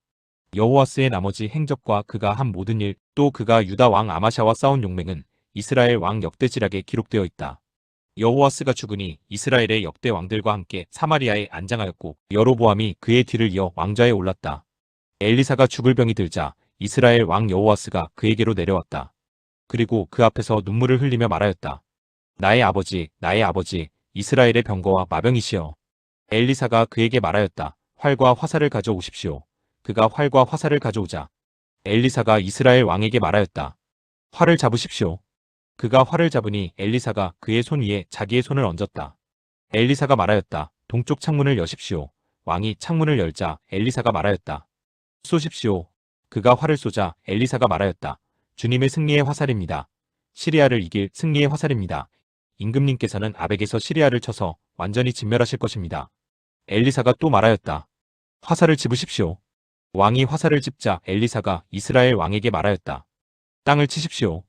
여호와스의 나머지 행적과 그가 한 모든 일, 또 그가 유다 왕 아마샤와 싸운 용맹은 이스라엘 왕 역대지략에 기록되어 있다. 여호와스가 죽으니 이스라엘의 역대 왕들과 함께 사마리아에 안장하였고 여로보암이 그의 뒤를 이어 왕좌에 올랐다. 엘리사가 죽을 병이 들자 이스라엘 왕 여호와스가 그에게로 내려왔다. 그리고 그 앞에서 눈물을 흘리며 말하였다. 나의 아버지, 이스라엘의 병거와 마병이시여. 엘리사가 그에게 말하였다. 활과 화살을 가져오십시오. 그가 활과 화살을 가져오자 엘리사가 이스라엘 왕에게 말하였다. 활을 잡으십시오. 그가 활을 잡으니 엘리사가 그의 손 위에 자기의 손을 얹었다. 엘리사가 말하였다. 동쪽 창문을 여십시오. 왕이 창문을 열자 엘리사가 말하였다. 쏘십시오. 그가 활을 쏘자 엘리사가 말하였다. 주님의 승리의 화살입니다. 시리아를 이길 승리의 화살입니다. 임금님께서는 아벡에서 시리아를 쳐서 완전히 진멸하실 것입니다. 엘리사가 또 말하였다. 화살을 집으십시오. 왕이 화살을 집자 엘리사가 이스라엘 왕에게 말하였다. 땅을 치십시오.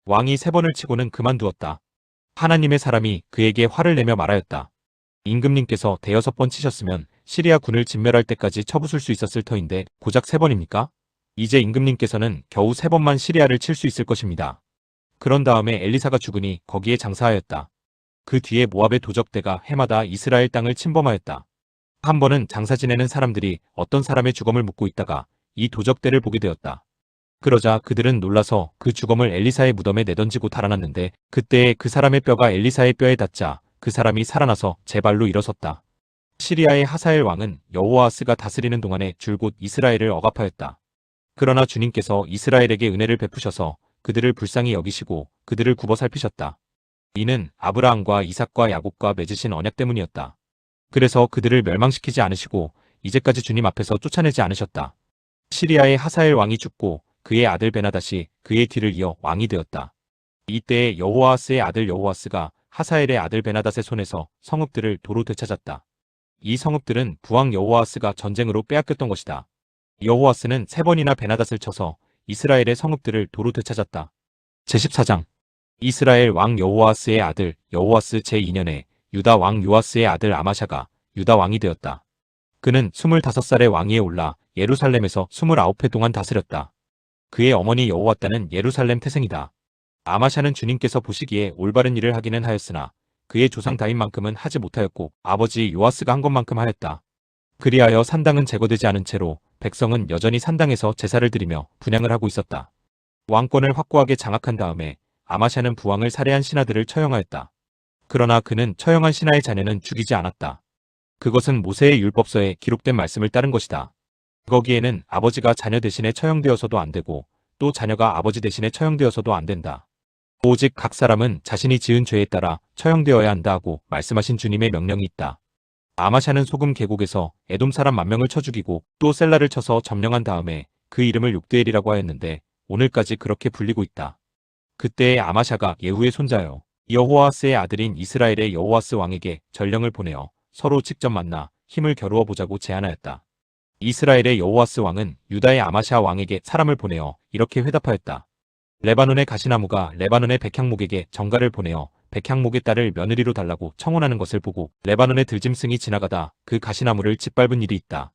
왕이 3번을 치고는 그만두었다. 하나님의 사람이 그에게 화를 내며 말하였다. 임금님께서 5번 치셨으면 시리아 군을 진멸할 때까지 쳐부술 수 있었을 터인데 고작 3번입니까? 이제 임금님께서는 겨우 3번만 시리아를 칠 수 있을 것입니다. 그런 다음에 엘리사가 죽으니 거기에 장사하였다. 그 뒤에 모압의 도적대가 해마다 이스라엘 땅을 침범하였다. 한 번은 장사 지내는 사람들이 어떤 사람의 주검을 묻고 있다가 이 도적대를 보게 되었다. 그러자 그들은 놀라서 그 주검을 엘리사의 무덤에 내던지고 달아났는데 그때에 그 사람의 뼈가 엘리사의 뼈에 닿자 그 사람이 살아나서 제 발로 일어섰다. 시리아의 하사엘 왕은 여호아스가 다스리는 동안에 줄곧 이스라엘을 억압하였다. 그러나 주님께서 이스라엘에게 은혜를 베푸셔서 그들을 불쌍히 여기시고 그들을 굽어 살피셨다. 이는 아브라함과 이삭과 야곱과 맺으신 언약 때문이었다. 그래서 그들을 멸망시키지 않으시고 이제까지 주님 앞에서 쫓아내지 않으셨다. 시리아의 하사엘 왕이 죽고 그의 아들 베나닷이 그의 뒤를 이어 왕이 되었다. 이때에 여호아스의 아들 여호아스가 하사엘의 아들 베나닷의 손에서 성읍들을 도로 되찾았다. 이 성읍들은 부왕 여호아스가 전쟁으로 빼앗겼던 것이다. 여호아스는 3번이나 베나닷을 쳐서 이스라엘의 성읍들을 도로 되찾았다. 제14장 이스라엘 왕 여호아스의 아들 여호아스 제2년에 유다 왕 요아스의 아들 아마샤가 유다 왕이 되었다. 그는 25살의 왕위에 올라 예루살렘에서 29해 동안 다스렸다. 그의 어머니 여호와따는 예루살렘 태생이다. 아마샤는 주님께서 보시기에 올바른 일을 하기는 하였으나 그의 조상 다윗만큼은 하지 못하였고 아버지 요아스가 한 것만큼 하였다. 그리하여 산당은 제거되지 않은 채로 백성은 여전히 산당에서 제사를 드리며 분향을 하고 있었다. 왕권을 확고하게 장악한 다음에 아마샤는 부왕을 살해한 신하들을 처형하였다. 그러나 그는 처형한 신하의 자녀는 죽이지 않았다. 그것은 모세의 율법서에 기록된 말씀을 따른 것이다. 거기에는 아버지가 자녀 대신에 처형되어서도 안 되고 또 자녀가 아버지 대신에 처형되어서도 안 된다. 오직 각 사람은 자신이 지은 죄에 따라 처형되어야 한다 하고 말씀하신 주님의 명령이 있다. 아마샤는 소금 계곡에서 에돔 사람 10,000명을 쳐 죽이고 또 셀라를 쳐서 점령한 다음에 그 이름을 육드엘이라고 하였는데 오늘까지 그렇게 불리고 있다. 그때의 아마샤가 예후의 손자여 여호아스의 아들인 이스라엘의 여호아스 왕에게 전령을 보내어 서로 직접 만나 힘을 겨루어 보자고 제안하였다. 이스라엘의 여호아스 왕은 유다의 아마샤 왕에게 사람을 보내어 이렇게 회답하였다. 레바논의 가시나무가 레바논의 백향목에게 정가를 보내어 백향목의 딸을 며느리로 달라고 청혼하는 것을 보고 레바논의 들짐승이 지나가다 그 가시나무를 짓밟은 일이 있다.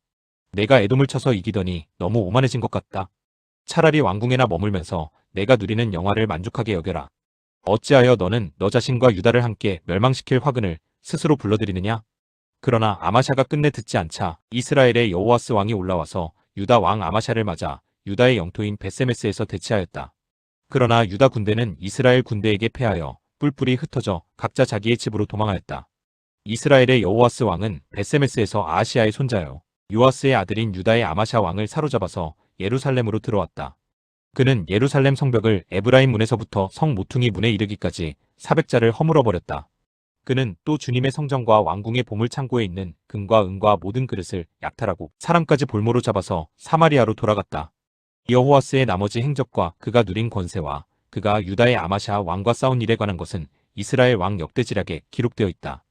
내가 에돔을 쳐서 이기더니 너무 오만해진 것 같다. 차라리 왕궁에나 머물면서 내가 누리는 영화를 만족하게 여겨라. 어찌하여 너는 너 자신과 유다를 함께 멸망시킬 화근을 스스로 불러들이느냐? 그러나 아마샤가 끝내 듣지 않자 이스라엘의 여호아스 왕이 올라와서 유다 왕 아마샤를 맞아 유다의 영토인 베세메스에서 대치하였다. 그러나 유다 군대는 이스라엘 군대에게 패하여 뿔뿔이 흩어져 각자 자기의 집으로 도망하였다. 이스라엘의 여호아스 왕은 베세메스에서 아하시아의 손자여 요아스의 아들인 유다의 아마샤 왕을 사로잡아서 예루살렘으로 들어왔다. 그는 예루살렘 성벽을 에브라임 문에서부터 성 모퉁이 문에 이르기까지 400자를 허물어버렸다. 그는 또 주님의 성전과 왕궁의 보물창고에 있는 금과 은과 모든 그릇을 약탈하고 사람까지 볼모로 잡아서 사마리아로 돌아갔다. 여호아스의 나머지 행적과 그가 누린 권세와 그가 유다의 아마샤 왕과 싸운 일에 관한 것은 이스라엘 왕 역대지략에 기록되어 있다.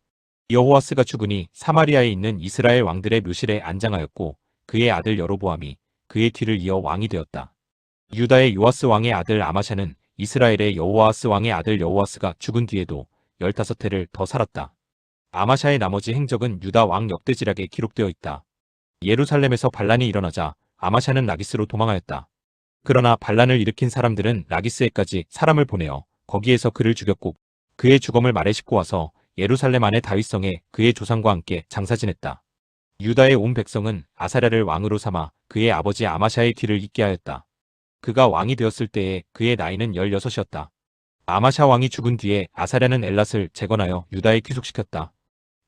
여호아스가 죽으니 사마리아에 있는 이스라엘 왕들의 묘실에 안장하였고 그의 아들 여로보암이 그의 뒤를 이어 왕이 되었다. 유다의 요아스 왕의 아들 아마샤는 이스라엘의 여호아스 왕의 아들 여호아스가 죽은 뒤에도 15해를 더 살았다. 아마샤의 나머지 행적은 유다 왕 역대지략에 기록되어 있다. 예루살렘에서 반란이 일어나자 아마샤는 라기스로 도망하였다. 그러나 반란을 일으킨 사람들은 라기스에까지 사람을 보내어 거기에서 그를 죽였고 그의 주검을 말에 싣고 와서 예루살렘 안의 다윗성에 그의 조상과 함께 장사 지냈다. 유다의 온 백성은 아사랴를 왕으로 삼아 그의 아버지 아마샤의 뒤를 잇게 하였다. 그가 왕이 되었을 때에 그의 나이는 16이었다. 아마샤 왕이 죽은 뒤에 아사랴는 엘랏을 재건하여 유다에 귀속시켰다.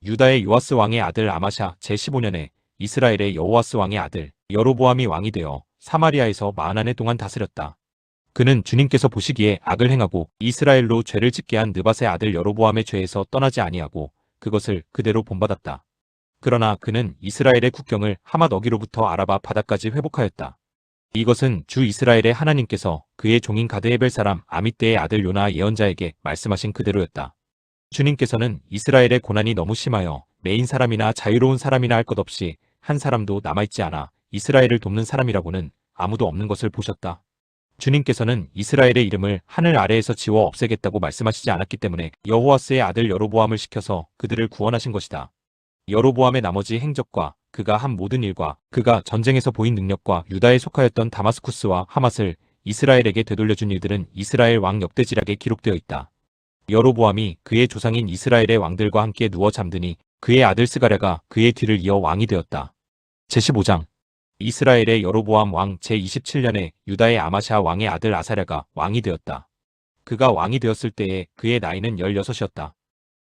유다의 요아스 왕의 아들 아마샤 제15년에 이스라엘의 여호아스 왕의 아들 여로보암이 왕이 되어 사마리아에서 40해 동안 다스렸다. 그는 주님께서 보시기에 악을 행하고 이스라엘로 죄를 짓게 한 느밧의 아들 여로보암의 죄에서 떠나지 아니하고 그것을 그대로 본받았다. 그러나 그는 이스라엘의 국경을 하맛 어기로부터 아라바 바다까지 회복하였다. 이것은 주 이스라엘의 하나님께서 그의 종인 가드헤벨 사람 아mit대의 아들 요나 예언자에게 말씀하신 그대로였다. 주님께서는 이스라엘의 고난이 너무 심하여 매인 사람이나 자유로운 사람이나 할 것 없이 한 사람도 남아있지 않아 이스라엘을 돕는 사람이라고는 아무도 없는 것을 보셨다. 주님께서는 이스라엘의 이름을 하늘 아래에서 지워 없애겠다고 말씀하시지 않았기 때문에 여호아스의 아들 여로보암을 시켜서 그들을 구원하신 것이다. 여로보암의 나머지 행적과 그가 한 모든 일과 그가 전쟁에서 보인 능력과 유다에 속하였던 다마스쿠스와 하맛을 이스라엘에게 되돌려준 일들은 이스라엘 왕 역대지략에 기록되어 있다. 여로보암이 그의 조상인 이스라엘의 왕들과 함께 누워 잠드니 그의 아들 스가랴가 그의 뒤를 이어 왕이 되었다. 제15장 이스라엘의 여로보암 왕 제27년에 유다의 아마샤 왕의 아들 아사랴가 왕이 되었다. 그가 왕이 되었을 때에 그의 나이는 16이었다.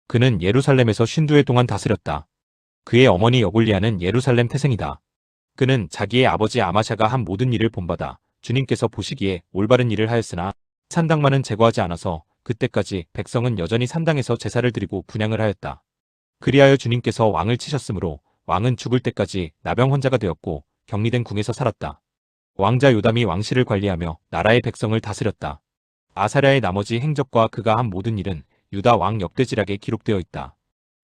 그는 예루살렘에서 52해 동안 다스렸다. 그의 어머니 여골리아는 예루살렘 태생이다. 그는 자기의 아버지 아마샤가 한 모든 일을 본받아 주님께서 보시기에 올바른 일을 하였으나 산당만은 제거하지 않아서 그때까지 백성은 여전히 산당에서 제사를 드리고 분향을 하였다. 그리하여 주님께서 왕을 치셨으므로 왕은 죽을 때까지 나병 환자가 되었고 격리된 궁에서 살았다. 왕자 요담이 왕실을 관리하며 나라의 백성을 다스렸다. 아사랴의 나머지 행적과 그가 한 모든 일은 유다 왕 역대지략에 기록되어 있다.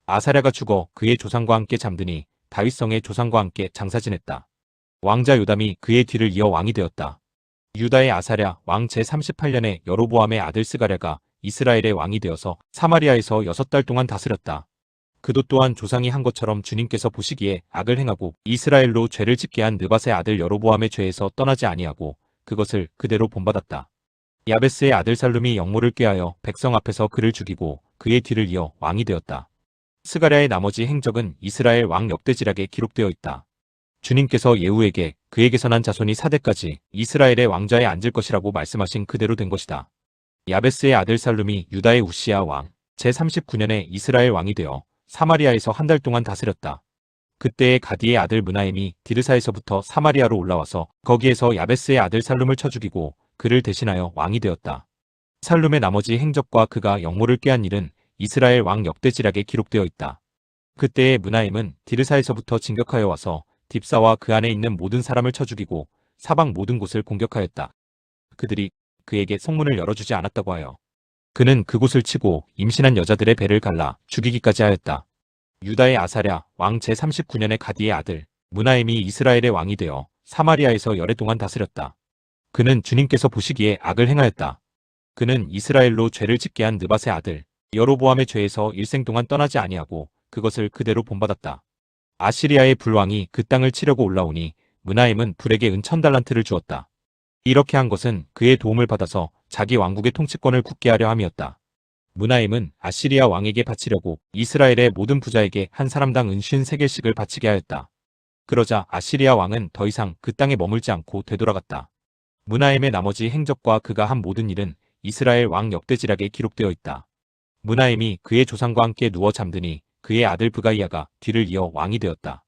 아사랴가 죽어 그의 조상과 함께 잠드니 다윗성의 조상과 함께 장사 지냈다. 왕자 요담이 그의 뒤를 이어 왕이 되었다. 유다의 아사랴 왕 제38년에 여로보암의 아들 스가랴가 이스라엘의 왕이 되어서 사마리아에서 6달 동안 다스렸다. 그도 또한 조상이 한 것처럼 주님께서 보시기에 악을 행하고 이스라엘로 죄를 짓게 한 느밧의 아들 여로보암의 죄에서 떠나지 아니하고 그것을 그대로 본받았다. 야베스의 아들 살룸이 역모를 꾀하여 백성 앞에서 그를 죽이고 그의 뒤를 이어 왕이 되었다. 스가랴의 나머지 행적은 이스라엘 왕 역대지략에 기록되어 있다. 주님께서 예후에게 그에게서 난 자손이 4대까지 이스라엘의 왕좌에 앉을 것이라고 말씀하신 그대로 된 것이다. 야베스의 아들 살룸이 유다의 우시야 왕 제39년에 이스라엘 왕이 되어 사마리아에서 1달 동안 다스렸다. 그때의 가디의 아들 므나임이 디르사에서부터 사마리아로 올라와서 거기에서 야베스의 아들 살룸을 쳐 죽이고 그를 대신하여 왕이 되었다. 살룸의 나머지 행적과 그가 역모를 꾀한 일은 이스라엘 왕 역대지략에 기록되어 있다. 그때의 므나임은 디르사에서부터 진격하여 와서 딥사와 그 안에 있는 모든 사람을 쳐 죽이고 사방 모든 곳을 공격하였다. 그들이 그에게 성문을 열어주지 않았다고 하여 그는 그곳을 치고 임신한 여자들의 배를 갈라 죽이기까지 하였다. 유다의 아사랴 왕 제39년의 가디의 아들 므나임이 이스라엘의 왕이 되어 사마리아에서 열해 동안 다스렸다. 그는 주님께서 보시기에 악을 행하였다. 그는 이스라엘로 죄를 짓게 한 느밧의 아들 여로보암의 죄에서 일생 동안 떠나지 아니하고 그것을 그대로 본받았다. 아시리아의 불왕이 그 땅을 치려고 올라오니 므나임은 불에게 은 1000달란트를 주었다. 이렇게 한 것은 그의 도움을 받아서 자기 왕국의 통치권을 굳게 하려 함이었다. 므나임은 아시리아 왕에게 바치려고 이스라엘의 모든 부자에게 한 사람당 은 53개씩을 바치게 하였다. 그러자 아시리아 왕은 더 이상 그 땅에 머물지 않고 되돌아갔다. 므나임의 나머지 행적과 그가 한 모든 일은 이스라엘 왕 역대지략에 기록되어 있다. 므나임이 그의 조상과 함께 누워 잠드니 그의 아들 브가이아가 뒤를 이어 왕이 되었다.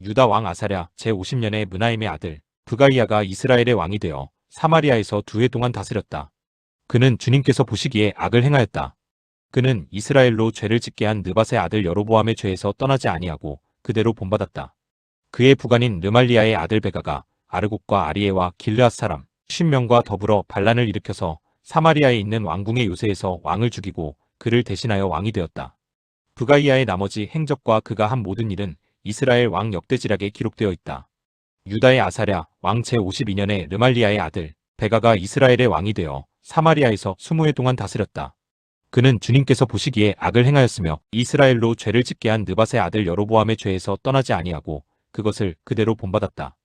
유다 왕 아사랴 제50년에 므나임의 아들 브가이아가 이스라엘의 왕이 되어 사마리아에서 2해 동안 다스렸다. 그는 주님께서 보시기에 악을 행하였다. 그는 이스라엘로 죄를 짓게 한 느밧의 아들 여로보암의 죄에서 떠나지 아니하고 그대로 본받았다. 그의 부관인 르말리아의 아들 베가가 아르곡과 아리에와 길르앗 사람 50명과 더불어 반란을 일으켜서 사마리아에 있는 왕궁의 요새에서 왕을 죽이고 그를 대신하여 왕이 되었다. 브가이아의 나머지 행적과 그가 한 모든 일은 이스라엘 왕 역대지략에 기록되어 있다. 유다의 아사랴 왕 제52년에 르말리아의 아들 베가가 이스라엘의 왕이 되어 사마리아에서 20해 동안 다스렸다. 그는 주님께서 보시기에 악을 행하였으며 이스라엘로 죄를 짓게 한 느밧의 아들 여로보암의 죄에서 떠나지 아니하고 그것을 그대로 본받았다.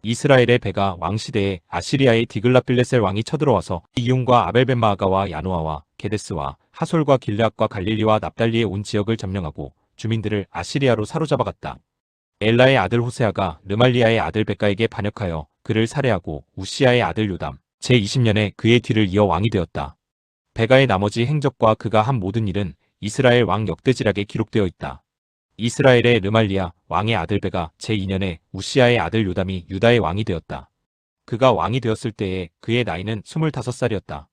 이스라엘의 배가 왕시대에 아시리아의 디글라필레셀 왕이 쳐들어와서 이용과 아벨벤마아가와 야노아와 게데스와 하솔과 길르앗과 갈릴리와 납달리의 온 지역을 점령하고 주민들을 아시리아로 사로잡아갔다. 엘라의 아들 호세아가 르말리아의 아들 베까에게 반역하여 그를 살해하고 우시아의 아들 요담 제20년에 그의 뒤를 이어 왕이 되었다. 베가의 나머지 행적과 그가 한 모든 일은 이스라엘 왕 역대지락에 기록되어 있다. 이스라엘의 르말리아 왕의 아들 베가 제2년에 우시아의 아들 요담이 유다의 왕이 되었다. 그가 왕이 되었을 때에 그의 나이는 25살이었다.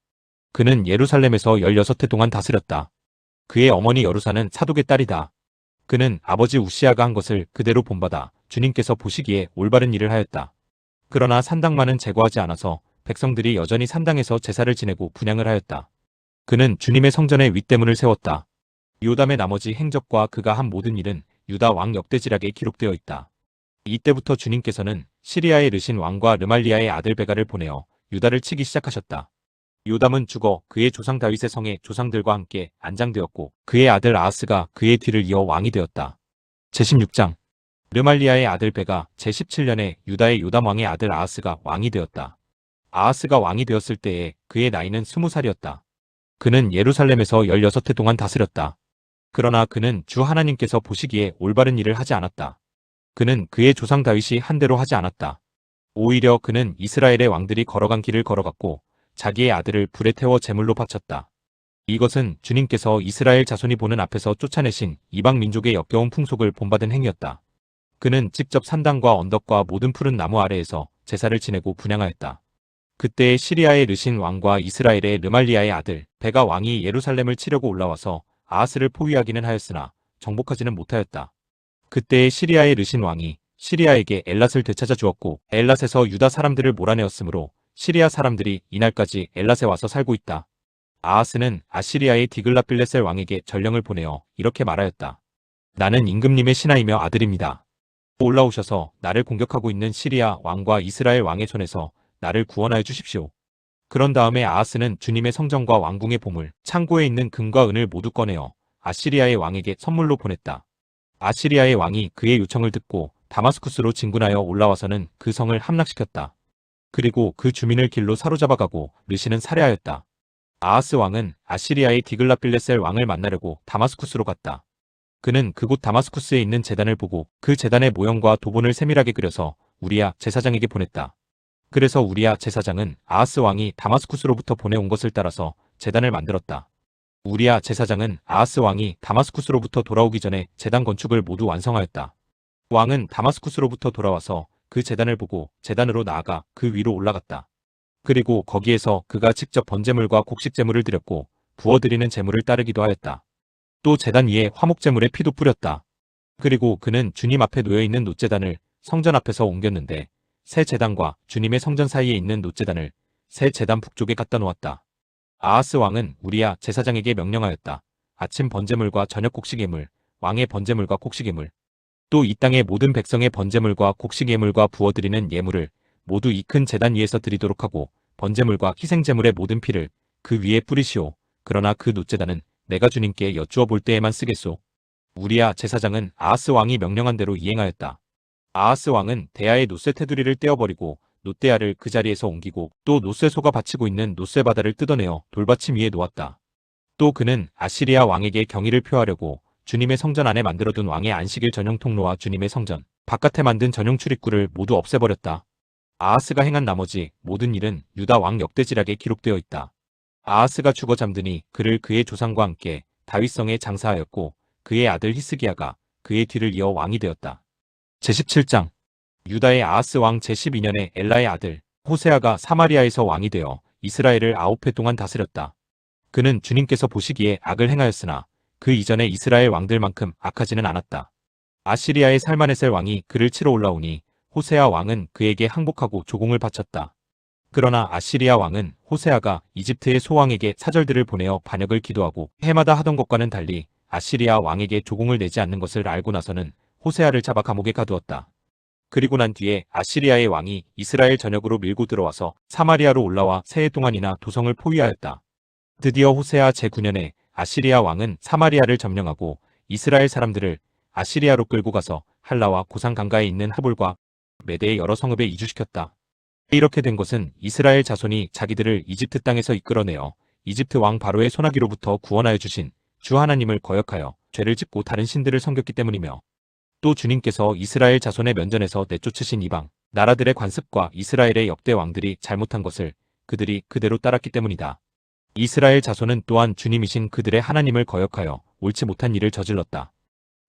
그는 예루살렘에서 16해 동안 다스렸다. 그의 어머니 여루사는 사독의 딸이다. 그는 아버지 우시아가 한 것을 그대로 본받아 주님께서 보시기에 올바른 일을 하였다. 그러나 산당만은 제거하지 않아서 백성들이 여전히 산당에서 제사를 지내고 분향을 하였다. 그는 주님의 성전에 윗대문을 세웠다. 요담의 나머지 행적과 그가 한 모든 일은 유다 왕 역대지락에 기록되어 있다. 이때부터 주님께서는 시리아의 르신 왕과 르말리아의 아들 베가를 보내어 유다를 치기 시작하셨다. 요담은 죽어 그의 조상 다윗의 성에 조상들과 함께 안장되었고 그의 아들 아하스가 그의 뒤를 이어 왕이 되었다. 제16장 르말리아의 아들 베가 제17년에 유다의 요담 왕의 아들 아하스가 왕이 되었다. 아하스가 왕이 되었을 때에 그의 나이는 20살이었다. 그는 예루살렘에서 16해 동안 다스렸다. 그러나 그는 주 하나님께서 보시기에 올바른 일을 하지 않았다. 그는 그의 조상 다윗이 한 대로 하지 않았다. 오히려 그는 이스라엘의 왕들이 걸어간 길을 걸어갔고 자기의 아들을 불에 태워 제물로 바쳤다. 이것은 주님께서 이스라엘 자손이 보는 앞에서 쫓아내신 이방 민족의 역겨운 풍속을 본받은 행위였다. 그는 직접 산당과 언덕과 모든 푸른 나무 아래에서 제사를 지내고 분향하였다. 그때의 시리아의 르신 왕과 이스라엘의 르말리아의 아들 베가 왕이 예루살렘을 치려고 올라와서 아하스를 포위하기는 하였으나 정복하지는 못하였다. 그때의 시리아의 르신 왕이 시리아에게 엘랏을 되찾아 주었고 엘랏에서 유다 사람들을 몰아내었으므로 시리아 사람들이 이날까지 엘랏에 와서 살고 있다. 아하스는 아시리아의 디글라필레셀 왕에게 전령을 보내어 이렇게 말하였다. 나는 임금님의 신하이며 아들입니다. 올라오셔서 나를 공격하고 있는 시리아 왕과 이스라엘 왕의 손에서 나를 구원하여 주십시오. 그런 다음에 아하스는 주님의 성전과 왕궁의 보물, 창고에 있는 금과 은을 모두 꺼내어 아시리아의 왕에게 선물로 보냈다. 아시리아의 왕이 그의 요청을 듣고 다마스쿠스로 진군하여 올라와서는 그 성을 함락시켰다. 그리고 그 주민을 길로 사로잡아가고 르신은 살해하였다. 아하스 왕은 아시리아의 디글라필레셀 왕을 만나려고 다마스쿠스로 갔다. 그는 그곳 다마스쿠스에 있는 제단을 보고 그 제단의 모형과 도본을 세밀하게 그려서 우리야 제사장에게 보냈다. 그래서 우리야 제사장은 아하스 왕이 다마스쿠스로부터 보내온 것을 따라서 제단을 만들었다. 우리야 제사장은 아하스 왕이 다마스쿠스로부터 돌아오기 전에 제단 건축을 모두 완성하였다. 왕은 다마스쿠스로부터 돌아와서 그 제단을 보고 제단으로 나아가 그 위로 올라갔다. 그리고 거기에서 그가 직접 번제물과 곡식제물을 드렸고 부어드리는 제물을 따르기도 하였다. 또 제단 위에 화목제물에 피도 뿌렸다. 그리고 그는 주님 앞에 놓여있는 놋제단을 성전 앞에서 옮겼는데 새 제단과 주님의 성전 사이에 있는 놋제단을 새 제단 북쪽에 갖다 놓았다. 아하스 왕은 우리야 제사장에게 명령하였다. 아침 번제물과 저녁 곡식예물, 왕의 번제물과 곡식예물, 또 이 땅의 모든 백성의 번제물과 곡식예물과 부어드리는 예물을 모두 이 큰 제단 위에서 드리도록 하고 번제물과 희생제물의 모든 피를 그 위에 뿌리시오. 그러나 그 놋제단은 내가 주님께 여쭈어 볼 때에만 쓰겠소. 우리야 제사장은 아하스 왕이 명령한 대로 이행하였다. 아하스 왕은 대야의 놋쇠 테두리를 떼어버리고 놋대야를 그 자리에서 옮기고 또 놋쇠 소가 받치고 있는 놋쇠 바다를 뜯어내어 돌받침 위에 놓았다. 또 그는 아시리아 왕에게 경의를 표하려고 주님의 성전 안에 만들어둔 왕의 안식일 전용 통로와 주님의 성전 바깥에 만든 전용 출입구를 모두 없애버렸다. 아하스가 행한 나머지 모든 일은 유다 왕 역대지락에 기록되어 있다. 아하스가 죽어 잠드니 그를 그의 조상과 함께 다윗성에 장사하였고 그의 아들 히스기야가 그의 뒤를 이어 왕이 되었다. 제17장 유다의 아하스 왕 제12년에 엘라의 아들 호세아가 사마리아에서 왕이 되어 이스라엘을 9해 동안 다스렸다. 그는 주님께서 보시기에 악을 행하였으나 그 이전에 이스라엘 왕들만큼 악하지는 않았다. 아시리아의 살마네셀 왕이 그를 치러 올라오니 호세아 왕은 그에게 항복하고 조공을 바쳤다. 그러나 아시리아 왕은 호세아가 이집트의 소왕에게 사절들을 보내어 반역을 기도하고 해마다 하던 것과는 달리 아시리아 왕에게 조공을 내지 않는 것을 알고 나서는 호세아를 잡아 감옥에 가두었다. 그리고 난 뒤에 아시리아의 왕이 이스라엘 전역으로 밀고 들어와서 사마리아로 올라와 세 해 동안이나 도성을 포위하였다. 드디어 호세아 제9년에 아시리아 왕은 사마리아를 점령하고 이스라엘 사람들을 아시리아로 끌고 가서 할라와 고산 강가에 있는 하볼과 메대의 여러 성읍에 이주시켰다. 이렇게 된 것은 이스라엘 자손이 자기들을 이집트 땅에서 이끌어내어 이집트 왕 바로의 손아귀로부터 구원하여 주신 주 하나님을 거역하여 죄를 짓고 다른 신들을 섬겼기 때문이며, 또 주님께서 이스라엘 자손의 면전에서 내쫓으신 이방 나라들의 관습과 이스라엘의 역대 왕들이 잘못한 것을 그들이 그대로 따랐기 때문이다. 이스라엘 자손은 또한 주님이신 그들의 하나님을 거역하여 옳지 못한 일을 저질렀다.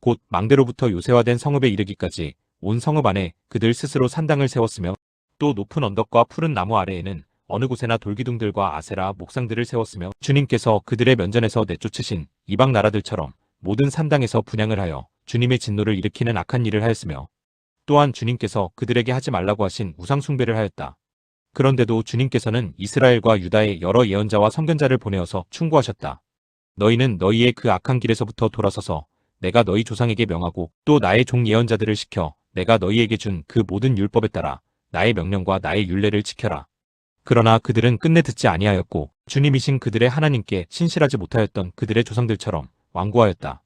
곧 망대로부터 요새화된 성읍에 이르기까지 온 성읍 안에 그들 스스로 산당을 세웠으며, 또 높은 언덕과 푸른 나무 아래에는 어느 곳에나 돌기둥들과 아세라 목상들을 세웠으며, 주님께서 그들의 면전에서 내쫓으신 이방 나라들처럼 모든 산당에서 분향을 하여 주님의 진노를 일으키는 악한 일을 하였으며, 또한 주님께서 그들에게 하지 말라고 하신 우상 숭배를 하였다. 그런데도 주님께서는 이스라엘과 유다의 여러 예언자와 선견자를 보내어서 충고하셨다. 너희는 너희의 그 악한 길에서부터 돌아서서 내가 너희 조상에게 명하고 또 나의 종 예언자들을 시켜 내가 너희에게 준 그 모든 율법에 따라 나의 명령과 나의 율례를 지켜라. 그러나 그들은 끝내 듣지 아니하였고 주님이신 그들의 하나님께 신실하지 못하였던 그들의 조상들처럼 완고하였다.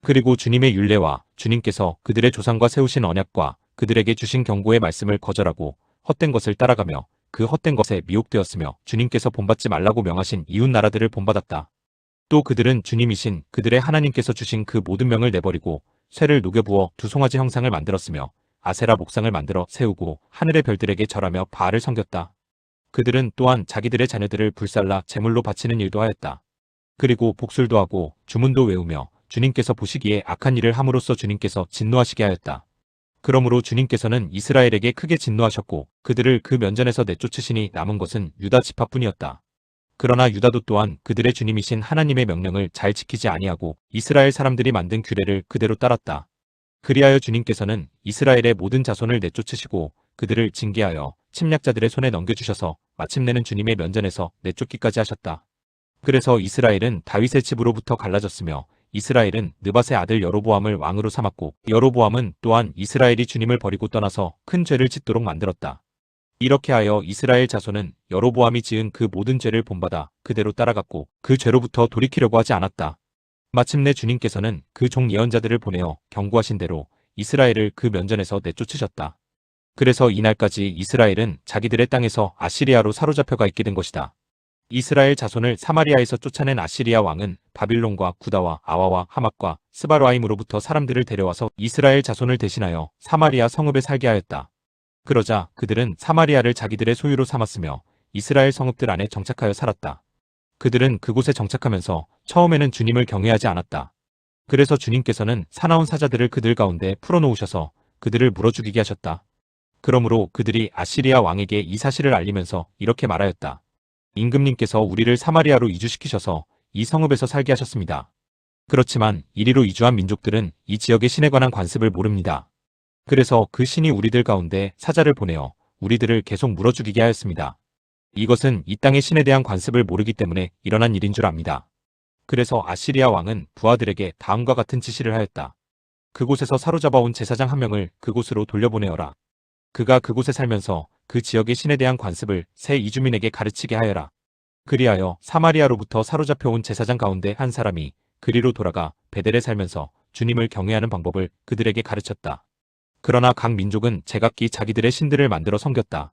그리고 주님의 율례와 주님께서 그들의 조상과 세우신 언약과 그들에게 주신 경고의 말씀을 거절하고 헛된 것을 따라가며 그 헛된 것에 미혹되었으며, 주님께서 본받지 말라고 명하신 이웃 나라들을 본받았다. 또 그들은 주님이신 그들의 하나님께서 주신 그 모든 명을 내버리고 쇠를 녹여 부어 두 송아지 형상을 만들었으며 아세라 목상을 만들어 세우고 하늘의 별들에게 절하며 바알을 섬겼다. 그들은 또한 자기들의 자녀들을 불살라 제물로 바치는 일도 하였다. 그리고 복술도 하고 주문도 외우며 주님께서 보시기에 악한 일을 함으로써 주님께서 진노하시게 하였다. 그러므로 주님께서는 이스라엘에게 크게 진노하셨고 그들을 그 면전에서 내쫓으시니 남은 것은 유다 지파뿐이었다. 그러나 유다도 또한 그들의 주님이신 하나님의 명령을 잘 지키지 아니하고 이스라엘 사람들이 만든 규례를 그대로 따랐다. 그리하여 주님께서는 이스라엘의 모든 자손을 내쫓으시고 그들을 징계하여 침략자들의 손에 넘겨주셔서 마침내는 주님의 면전에서 내쫓기까지 하셨다. 그래서 이스라엘은 다윗의 집으로부터 갈라졌으며 이스라엘은 느밧의 아들 여로보암을 왕으로 삼았고 여로보암은 또한 이스라엘이 주님을 버리고 떠나서 큰 죄를 짓도록 만들었다. 이렇게 하여 이스라엘 자손은 여로보암이 지은 그 모든 죄를 본받아 그대로 따라갔고 그 죄로부터 돌이키려고 하지 않았다. 마침내 주님께서는 그 종 예언자들을 보내어 경고하신 대로 이스라엘을 그 면전에서 내쫓으셨다. 그래서 이날까지 이스라엘은 자기들의 땅에서 아시리아로 사로잡혀가 있게 된 것이다. 이스라엘 자손을 사마리아에서 쫓아낸 아시리아 왕은 바빌론과 구다와 아와와 하맛과 스바르아임으로부터 사람들을 데려와서 이스라엘 자손을 대신하여 사마리아 성읍에 살게 하였다. 그러자 그들은 사마리아를 자기들의 소유로 삼았으며 이스라엘 성읍들 안에 정착하여 살았다. 그들은 그곳에 정착하면서 처음에는 주님을 경외하지 않았다. 그래서 주님께서는 사나운 사자들을 그들 가운데 풀어놓으셔서 그들을 물어 죽이게 하셨다. 그러므로 그들이 아시리아 왕에게 이 사실을 알리면서 이렇게 말하였다. 임금님께서 우리를 사마리아로 이주시키셔서 이 성읍에서 살게 하셨습니다. 그렇지만 이리로 이주한 민족들은 이 지역의 신에 관한 관습을 모릅니다. 그래서 그 신이 우리들 가운데 사자를 보내어 우리들을 계속 물어 죽이게 하였습니다. 이것은 이 땅의 신에 대한 관습을 모르기 때문에 일어난 일인 줄 압니다. 그래서 아시리아 왕은 부하들에게 다음과 같은 지시를 하였다. 그곳에서 사로잡아온 제사장 한 명을 그곳으로 돌려보내어라. 그가 그곳에 살면서 그 지역의 신에 대한 관습을 새 이주민에게 가르치게 하여라. 그리하여 사마리아로부터 사로잡혀온 제사장 가운데 한 사람이 그리로 돌아가 베델에 살면서 주님을 경외하는 방법을 그들에게 가르쳤다. 그러나 각 민족은 제각기 자기들의 신들을 만들어 섬겼다.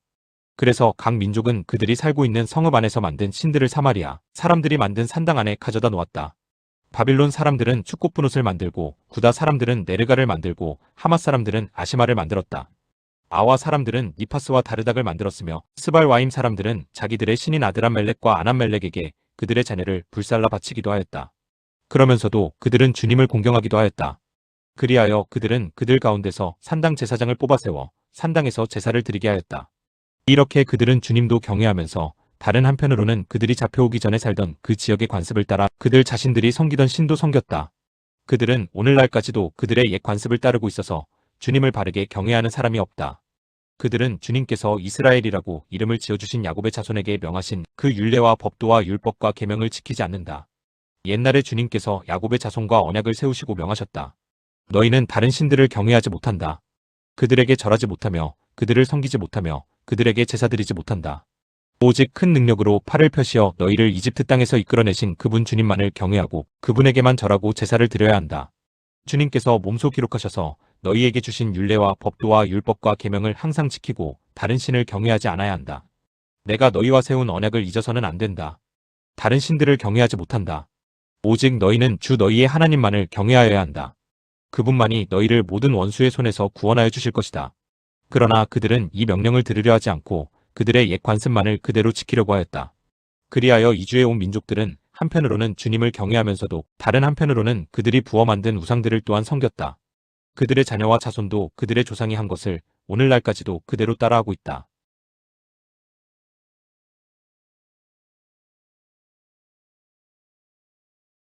그래서 각 민족은 그들이 살고 있는 성읍 안에서 만든 신들을 사마리아 사람들이 만든 산당 안에 가져다 놓았다. 바빌론 사람들은 축꽃분옷을 만들고 구다 사람들은 네르가를 만들고 하맛 사람들은 아시마를 만들었다. 아와 사람들은 니파스와 다르닥을 만들었으며 스발와임 사람들은 자기들의 신인 아드람멜렉과 아남멜렉에게 그들의 자녀를 불살라 바치기도 하였다. 그러면서도 그들은 주님을 공경하기도 하였다. 그리하여 그들은 그들 가운데서 산당 제사장을 뽑아 세워 산당에서 제사를 드리게 하였다. 이렇게 그들은 주님도 경외하면서 다른 한편으로는 그들이 잡혀오기 전에 살던 그 지역의 관습을 따라 그들 자신들이 섬기던 신도 섬겼다. 그들은 오늘날까지도 그들의 옛 관습을 따르고 있어서 주님을 바르게 경외하는 사람이 없다. 그들은 주님께서 이스라엘이라고 이름을 지어주신 야곱의 자손에게 명하신 그 율례와 법도와 율법과 계명을 지키지 않는다. 옛날에 주님께서 야곱의 자손과 언약을 세우시고 명하셨다. 너희는 다른 신들을 경외하지 못한다. 그들에게 절하지 못하며 그들을 섬기지 못하며 그들에게 제사 드리지 못한다. 오직 큰 능력으로 팔을 펴시어 너희를 이집트 땅에서 이끌어내신 그분 주님만을 경외하고 그분에게만 절하고 제사를 드려야 한다. 주님께서 몸소 기록하셔서 너희에게 주신 율례와 법도와 율법과 계명을 항상 지키고 다른 신을 경외하지 않아야 한다. 내가 너희와 세운 언약을 잊어서는 안 된다. 다른 신들을 경외하지 못한다. 오직 너희는 주 너희의 하나님만을 경외하여야 한다. 그분만이 너희를 모든 원수의 손에서 구원하여 주실 것이다. 그러나 그들은 이 명령을 들으려 하지 않고 그들의 옛 관습만을 그대로 지키려고 하였다. 그리하여 이주에 온 민족들은 한편으로는 주님을 경외하면서도 다른 한편으로는 그들이 부어 만든 우상들을 또한 섬겼다. 그들의 자녀와 자손도 그들의 조상이 한 것을 오늘날까지도 그대로 따라하고 있다.